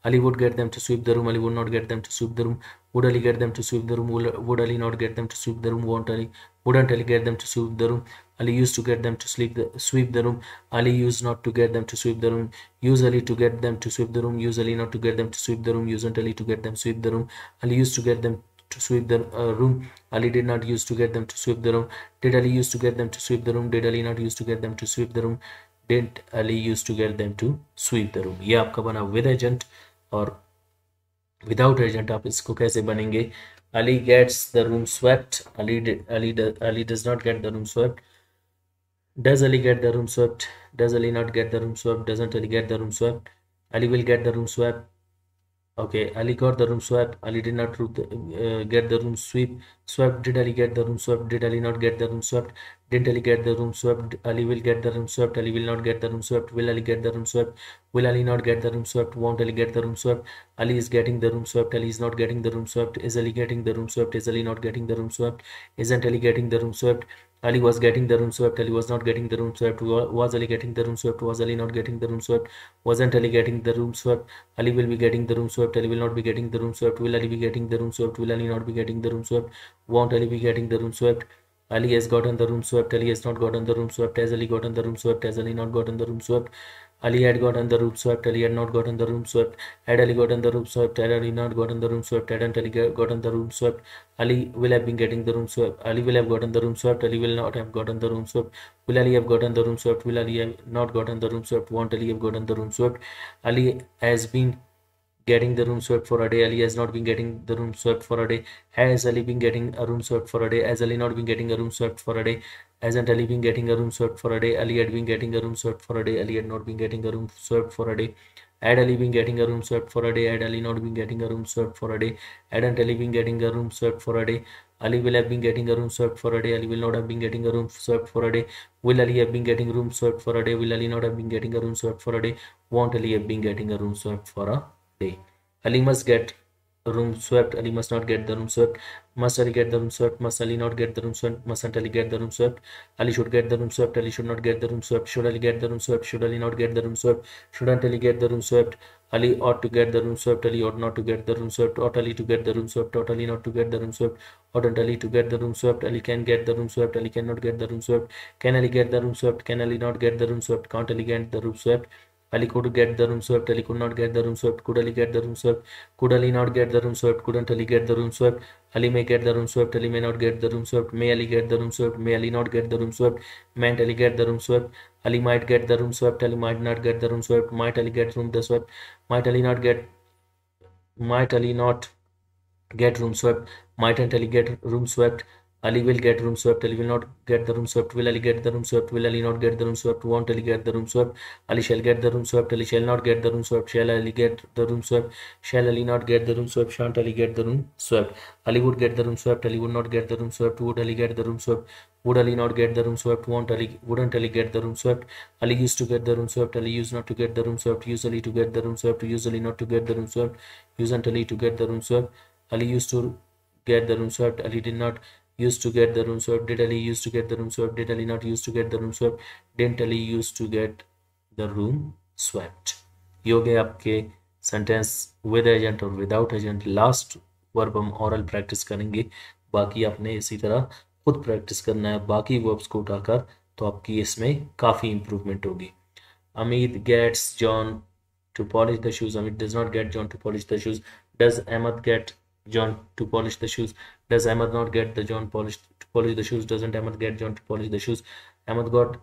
Ali would get them to sweep the room. Ali would not get them to sweep the room. Would Ali get them to sweep the room? Would Ali not get them to sweep the room? Wouldn't Ali get them to sweep the room? Ali used to get them to sweep the room. Ali used not to get them to sweep the room. Usually to get them to sweep the room. Usually not to get them to sweep the room. Usually Ali to get them to sweep the room. Ali used to get them to sweep the room. Ali did not used to get them to sweep the room. Did Ali used to get them to sweep the room? Did Ali not used to get them to sweep the room? Didn't Ali used to get them to sweep the room? ये आपका बना with agent. और without agent आप इसको कैसे बनेंगे? Ali gets the room swept. Ali does not get the room swept. Does Ali get the room swept? Does Ali not get the room swept? Doesn't Ali get the room swept? Ali will get the room swept. Okay, Ali got the room swept. Ali did not get the room swept. Did Ali get the room swept? Did Ali not get the room swept? Didn't Ali get the room swept? Ali will get the room swept. Ali will not get the room swept. Will Ali get the room swept? Will Ali not get the room swept? Won't Ali get the room swept? Ali is getting the room swept. Ali is not getting the room swept. Is Ali getting the room swept? Is Ali not getting the room swept? Isn't Ali getting the room swept? Ali was getting the room swept. Ali was not getting the room swept. Was Ali getting the room swept? Was Ali not getting the room swept? Wasn't Ali getting the room swept? Ali will be getting the room swept. Ali will not be getting the room swept. Will Ali be getting the room swept? Will Ali not be getting the room swept? Won't Ali be getting the room swept? Ali has gotten the room swept. Ali has not gotten the room swept. Has Ali gotten the room swept? Has Ali not gotten the room swept? Ali had gotten the room swept. Ali had not gotten the room swept. Had Ali gotten the room swept? Had Ali not gotten the room swept? Hadn't Ali gotten the room swept? Ali will have been getting the room swept. Ali will have gotten the room swept. Ali will not have gotten the room swept. Will Ali have gotten the room swept? Will Ali have not gotten the room swept? Won't Ali have gotten the room swept? Ali has been getting the room swept for a day. Ali has not been getting the room swept for a day. Has Ali been getting a room swept for a day? Has Ali not been getting a room swept for a day? Hasn't Ali been getting a room swept for a day? Ali had been getting a room swept for a day. Ali had not been getting a room swept for a day. Had Ali been getting a room swept for a day? Had Ali not been getting a room swept for a day? Hadn't Ali been getting a room swept for a day? Ali will have been getting a room swept for a day. Ali will not have been getting a room swept for a day. Will Ali have been getting room swept for a day? Will Ali not have been getting a room swept for a day? Won't Ali have been getting a room swept for a day? Ali must get the room swept. Ali must not get the room swept. Must Ali get the room swept? Must Ali not get the room swept? Mustn't Ali get the room swept? Ali should get the room swept. Ali should not get the room swept. Should Ali get the room swept? Should Ali not get the room swept? Shouldn't Ali get the room swept? Ali ought to get the room swept. Ali ought not to get the room swept. Ought Ali to get the room swept? Ought Ali not to get the room swept? Oughtn't Ali to get the room swept? Ali can get the room swept. Ali cannot get the room swept. Can Ali get the room swept? Can Ali not get the room swept? Can't Ali get the room swept? Ali could get the room swept. Ali could not get the room swept. Could Ali get the room swept? Could Ali not get the room swept? Couldn't Ali get the room swept? Ali may get the room swept. Ali may not get the room swept. May Ali get the room swept? May Ali not get the room swept? Mayn't Ali get the room swept? Ali might get the room swept. Ali might not get the room swept. Might Ali get room the swept? Might Ali not get? Might Ali not get room swept? Mightn't Ali get room swept? Ali will get room swept. Ali will not get the room swept. Will Ali get the room swept? Will Ali not get the room swept? Won't Ali get the room swept? Ali shall get the room swept. Ali shall not get the room swept. Shall Ali get the room swept? Shall Ali not get the room swept? Shan't Ali get the room swept? Ali would get the room swept. Ali would not get the room swept. Would Ali get the room swept? Would Ali not get the room swept? Wouldn't Ali get the room swept? Ali used to get the room swept. Ali used not to get the room swept. Usually to get the room swept. Usually not to get the room swept. Usn't Ali to get the room swept? Ali used to get the room swept. Ali did not used to get the room swept. Did Ali used to get the room swept? Did Ali not used to get the room swept? Didn't Ali used to get the room swept? ये हो गए आपके sentence with agent और without agent. Last verb हम ऑरल practice करेंगे, बाकी आपने इसी तरह खुद प्रैक्टिस करना है बाकी वर्ब्स को उठाकर, तो आपकी इसमें काफ़ी इंप्रूवमेंट होगी. Amit gets John to polish the shoes. Amit does not get John to polish the shoes. Does Ahmed get John to polish the shoes? Does Ahmed not get the John to polish the shoes? Doesn't Ahmed get John to polish the shoes? Ahmed got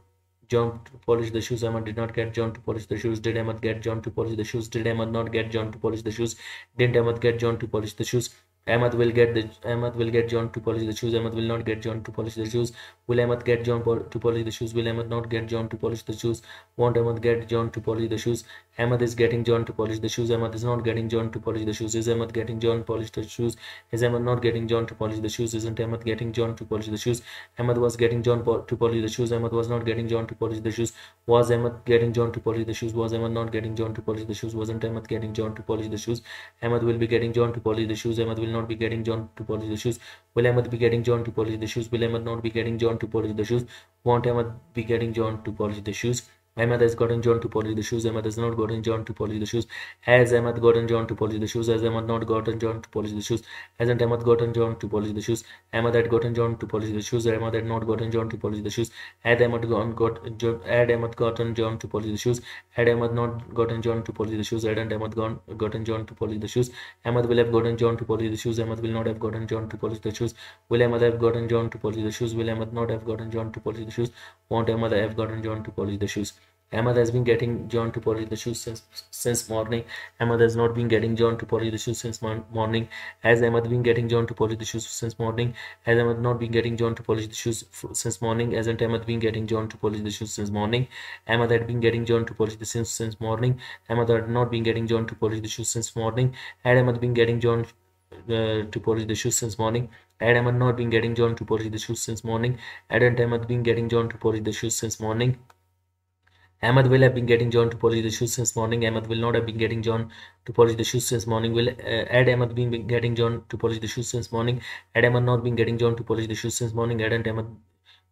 John to polish the shoes. Ahmed did not get John to polish the shoes. Did Ahmed get John to polish the shoes? Did Ahmed not get John to polish the shoes? Didn't Ahmed get John to polish the shoes? Ahmed will get John to polish the shoes. Ahmed will not get John to polish the shoes. Will Ahmed get John to polish the shoes? Will Ahmed not get John to polish the shoes? Won't Ahmed get John to polish the shoes? Ahmed is getting John to polish the shoes. Ahmed is not getting John to polish the shoes. Is Ahmed getting John to polish the shoes? Is Ahmed not getting John to polish the shoes? Isn't Ahmed getting John to polish the shoes? Ahmed was getting John to polish the shoes. Ahmed was not getting John to polish the shoes. Was Ahmed getting John to polish the shoes? Was Ahmed not getting John to polish the shoes? Wasn't Ahmed getting John to polish the shoes? Ahmed will be getting John to polish the shoes. Ahmed will not be getting John to polish the shoes. Will Ahmed be getting John to polish the shoes? Will Ahmed not be getting John to polish the shoes? Won't Ahmed be getting John to polish the shoes? Ahmed has gotten John to polish the shoes. Ahmed has not gotten John to polish the shoes. Has Ahmed gotten John to polish the shoes? Has Ahmed not gotten John to polish the shoes? Hasn't Ahmed gotten John to polish the shoes? Ahmed had gotten John to polish the shoes. Ahmed had not gotten John to polish the shoes. Had Ahmed gotten John to polish the shoes? Had Ahmed not gotten John to polish the shoes? Hadn't Ahmed gotten John to polish the shoes? Ahmed will have gotten John to polish the shoes. Ahmed will not have gotten John to polish the shoes. Will Ahmed have gotten John to polish the shoes? Will Ahmed not have gotten John to polish the shoes? Won't Ahmed have gotten John to polish the shoes? Ahmed has been getting John to polish the shoes since morning. Ahmed has not been getting John to polish the shoes since morning. Has Ahmed been getting John to polish the shoes since morning? Has Ahmed not been getting John to polish the shoes since morning? Hasn't Ahmed been getting John to polish the shoes since morning? Ahmed had been getting John to polish the shoes since morning. Ahmed had not been getting John to polish the shoes since morning. Had Ahmed been getting John to polish the shoes since morning? Had Ahmed not been getting John to polish the shoes since morning? Hadn't Ahmed been getting John to polish the shoes since morning? Ahmed will have been getting John to polish the shoes since morning. Ahmed will not have been getting John to polish the shoes since morning. Will had Ahmed been getting John to polish the shoes since morning? Had Ahmed not been getting John to polish the shoes since morning? Hadn't Ahmed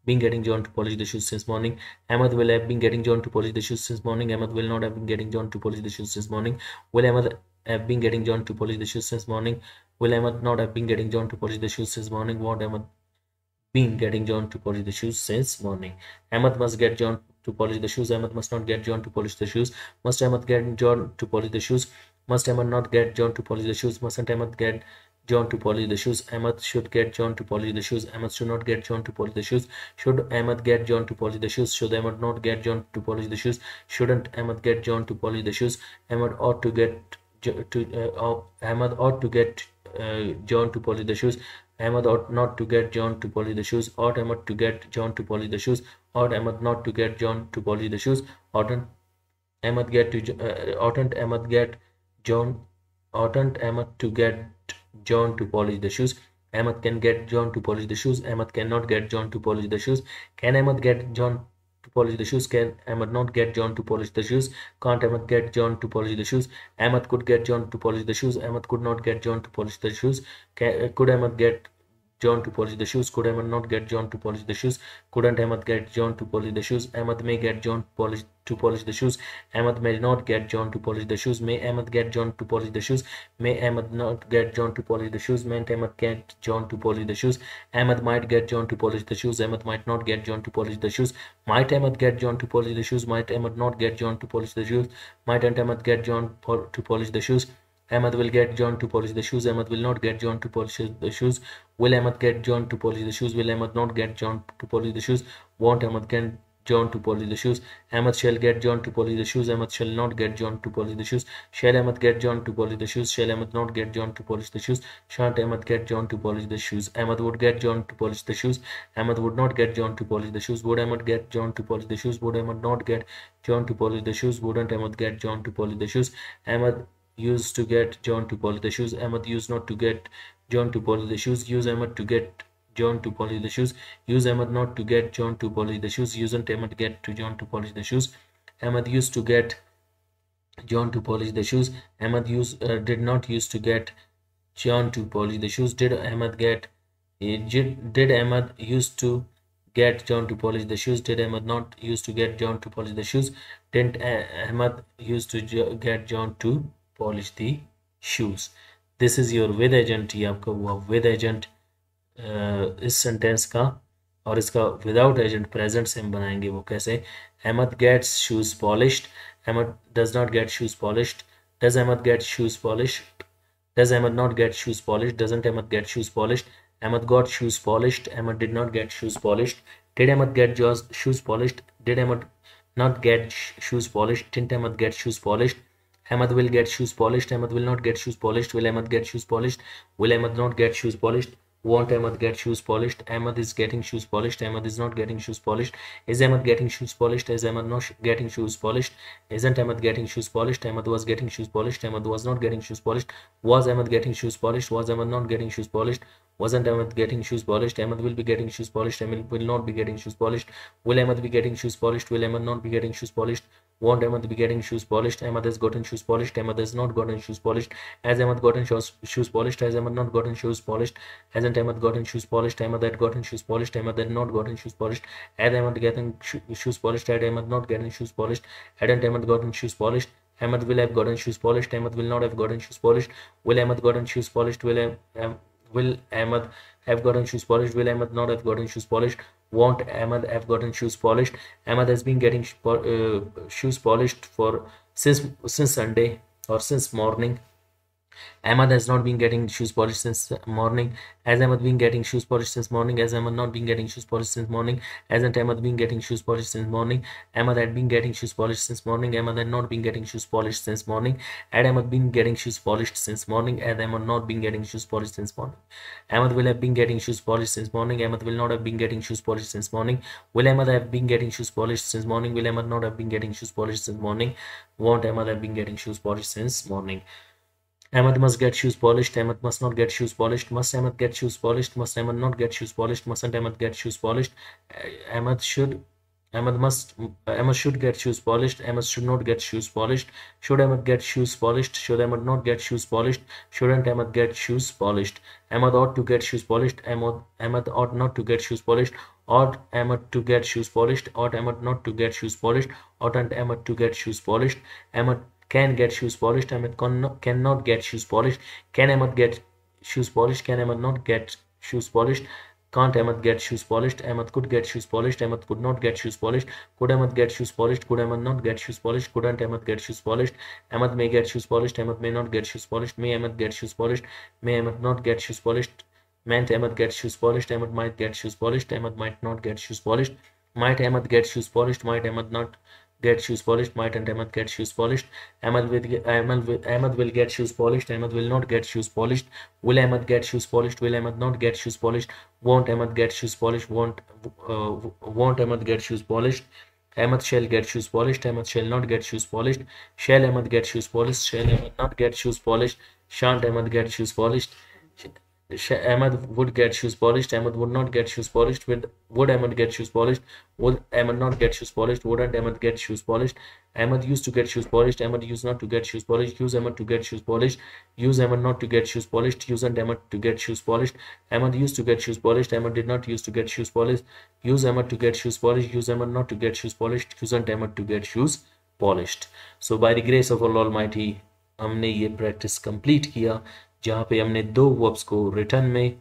been getting John to polish the shoes since morning? Ahmed will have been getting John to polish the shoes since morning. Ahmed will not have been getting John to polish the shoes since morning. Will Ahmed have been getting John to polish the shoes since morning? Will Ahmed not have been getting John to polish the shoes since morning? Won't Ahmed been getting John to polish the shoes since morning? Ahmed must get John to polish the shoes. Ahmed must not get John to polish the shoes. Must Ahmed get John to polish the shoes? Must Ahmed not get John to polish the shoes? Mustn't Ahmed get John to polish the shoes? Ahmed should get John to polish the shoes. Ahmed should not get John to polish the shoes. Should Ahmed get John to polish the shoes? Should Ahmed not get John to polish the shoes? Shouldn't Ahmed get John to polish the shoes? Ahmed ought to get Ahmed ought to get John to polish the shoes. Ahmed ought not to get John to polish the shoes. Ought Ahmed to get John to polish the shoes? Ought Ahmed not to get John to polish the shoes? Oughtn't Ahmed get John? Oughtn't Ahmed to get John to polish the shoes? Ahmed can get John to polish the shoes. Ahmed cannot get John to polish the shoes. Can Ahmed get John to polish the shoes? Can Ahmed not get John to polish the shoes? Can't Ahmed get John to polish the shoes? Ahmed could get John to polish the shoes. Ahmed could not get John to polish the shoes. Could Ahmed get John to polish the shoes? Could Ahmed not get John to polish the shoes? Couldn't Ahmed get John to polish the shoes? Ahmed may get John to polish the shoes. Ahmed may not get John to polish the shoes. May Ahmed get John to polish the shoes? May Ahmed not get John to polish the shoes? Mayn't Ahmed get John to polish the shoes? Ahmed might get John to polish the shoes. Ahmed might not get John to polish the shoes. Might Ahmed get John to polish the shoes? Might Ahmed not get John to polish the shoes? Mightn't Ahmed get John to polish the shoes? Ahmed will get John to polish the shoes. Ahmed will not get John to polish the shoes. Will Ahmed get John to polish the shoes? Will Ahmed not get John to polish the shoes? Won't Ahmed John to polish the shoes. Ahmed shall get John to polish the shoes. Ahmed shall not get John to polish the shoes. Shall Ahmed get John to polish the shoes? Shall Ahmed not get John to polish the shoes? Shan't Ahmed get John to polish the shoes? Ahmed would get John to polish the shoes. Ahmed would not get John to polish the shoes. Would Ahmed get John to polish the shoes? Would Ahmed not get John to polish the shoes? Wouldn't Ahmed get John to polish the shoes? Ahmed used to get John to polish the shoes. Ahmed used not to get John to polish the shoes. Use Ahmed to get John to polish the shoes. Use Ahmed not to get John to polish the shoes. Usn't Ahmed get to John to polish the shoes? Ahmed used to get John to polish the shoes. Ahmed did not used to get John to polish the shoes. Did Ahmed used to get John to polish the shoes? Did Ahmed not used to get John to polish the shoes? Didn't Ahmed used to get John to polish the shoes? This is your with agent. ये आपका हुआ with agent इस sentence का, और इसका without agent present से हम बनाएंगे वो कैसे? Ahmad gets shoes polished. Ahmad does not get shoes polished. Does Ahmad get shoes polished? Does Ahmad not get shoes polished? Doesn't Ahmad get shoes polished? Ahmad got shoes polished. Ahmad did not get shoes polished. Did Ahmad get shoes polished? Did Ahmad not get shoes polished? Didn't Ahmed get shoes polished? Ahmed will get shoes polished. Ahmed will not get shoes polished. Will Ahmed get shoes polished? Will Ahmed not get shoes polished? Won't Ahmed get shoes polished? Ahmed is getting shoes polished. Ahmed is not getting shoes polished. Is Ahmed getting shoes polished? Is Ahmed not getting shoes polished? Isn't Ahmed getting shoes polished? Ahmed was getting shoes polished. Ahmed was not getting shoes polished. Was Ahmed getting shoes polished? Was Ahmed not getting shoes polished? Wasn't Ahmed getting shoes polished? Ahmed will be getting shoes polished. Ahmed will not be getting shoes polished. Will Ahmed be getting shoes polished? Will Ahmed not be getting shoes polished? Won't Ahmed be getting shoes polished? Ahmed has gotten shoes polished. Ahmed has not gotten shoes polished. Has Ahmed gotten shoes polished? Has Ahmed not gotten shoes polished? Hasn't Ahmed gotten shoes polished? Ahmed had gotten shoes polished. Ahmed had not gotten shoes polished. Had Ahmed getting shoes polished? Had Ahmed not getting shoes polished? Hadn't Ahmed gotten shoes polished? Ahmed will have gotten shoes polished. Ahmed will not have gotten shoes polished. Will Ahmed gotten shoes polished? Will Ahmed have gotten shoes polished? Will Ahmed not have gotten shoes polished? Won't Ahmed have gotten shoes polished? Ahmed has been getting shoes polished for since Sunday or since morning. Ahmed has not been getting shoes polished since morning. Has Ahmed been getting shoes polished since morning? Has Ahmed not been getting shoes polished since morning? Hasn't Ahmed been getting shoes polished since morning? Ahmed had been getting shoes polished since morning. Ahmed had not been getting shoes polished since morning. Had Ahmed been getting shoes polished since morning? Had Ahmed not been getting shoes polished since morning? Ahmed will have been getting shoes polished since morning. Ahmed will not have been getting shoes polished since morning. Will Ahmed have been getting shoes polished since morning? Will Ahmed not have been getting shoes polished since morning? Won't Ahmed have been getting shoes polished since morning? Ahmed must get shoes polished. Ahmed must not get shoes polished. Must Ahmed get shoes polished? Must Ahmed not get shoes polished? Mustn't Ahmed get shoes polished? Ahmed should get shoes polished. Ahmed should not get shoes polished. Should Ahmed get shoes polished? Should Ahmed not get shoes polished? Shouldn't Ahmed get shoes polished? Ahmed ought to get shoes polished. Ahmed ought not to get shoes polished. Ought Ahmed to get shoes polished? Ought Ahmed not to get shoes polished? Oughtn't Ahmed to get shoes polished? Ahmed can get shoes polished. Ahmed cannot get shoes polished. Can Ahmed get shoes polished? Can Ahmed not get shoes polished? Can't Ahmed get shoes polished? Ahmed could get shoes polished. Ahmed could not get shoes polished. Could Ahmed get shoes polished? Could Ahmed not get shoes polished? Couldn't Ahmed get shoes polished? Ahmed may get shoes polished. Ahmed may not get shoes polished. May Ahmed get shoes polished? May Ahmed not get shoes polished? Mayn't Ahmed get shoes polished? Ahmed might get shoes polished. Ahmed might not get shoes polished. Might Ahmed get shoes polished? Might Ahmed not get shoes polished? Mightn't Ahmed get shoes polished? Ahmed will get shoes polished. Ahmed will not get shoes polished. Will Ahmed get shoes polished? Will Ahmed not get shoes polished? Won't Ahmed get shoes polished? Won't Ahmed get shoes polished? Ahmed shall get shoes polished. Ahmed shall not get shoes polished. Shall Ahmed get shoes polished? Shall Ahmed not get shoes polished? Shan't Ahmed get shoes polished? Ahmed would get shoes polished. Ahmed would not get shoes polished. Would Ahmed get shoes polished? Would Ahmed not get shoes polished? Wouldn't Ahmed get shoes polished? Ahmed used to get shoes polished. Ahmed used not to get shoes polished. Use Ahmed to get shoes polished. Use Ahmed not to get shoes polished. Usn't Ahmed to get shoes polished? Ahmed used to get shoes polished. Ahmed did not used to get shoes polished. Use Ahmed to get shoes polished. Use Ahmed not to get shoes polished. Usn't Ahmed to get shoes polished. So by the grace of Allah Almighty, हमने ये practice complete किया, जहाँ पे हमने दो verbs को return में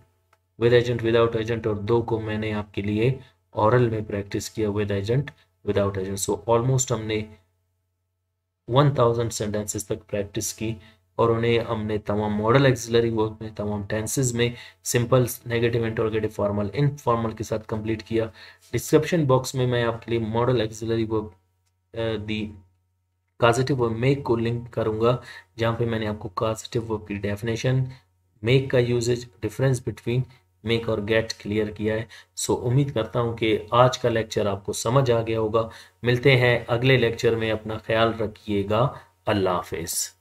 with agent without agent और दो को मैंने आपके लिए ऑरल में प्रैक्टिस किया with agent without agent. So almost हमने 1000 सेंटेंसेस तक प्रैक्टिस की और उन्हें हमने तमाम मॉडल एक्सिलरी वर्ब में, तमाम टेंसेस में simple, negative, interrogative, formal, informal के साथ कंप्लीट किया। डिस्क्रिप्शन बॉक्स में मैं आपके लिए मॉडल एक्सिलरी वर्ब दी काजेटिव वर्ब मेक को लिंक करूंगा, जहाँ पे मैंने आपको काजेटिव वर्ब की डेफिनेशन, मेक का यूजेज, डिफरेंस बिटवीन मेक और गेट क्लियर किया है। सो उम्मीद करता हूँ कि आज का लेक्चर आपको समझ आ गया होगा। मिलते हैं अगले लेक्चर में, अपना ख्याल रखिएगा। अल्लाह हाफिज़।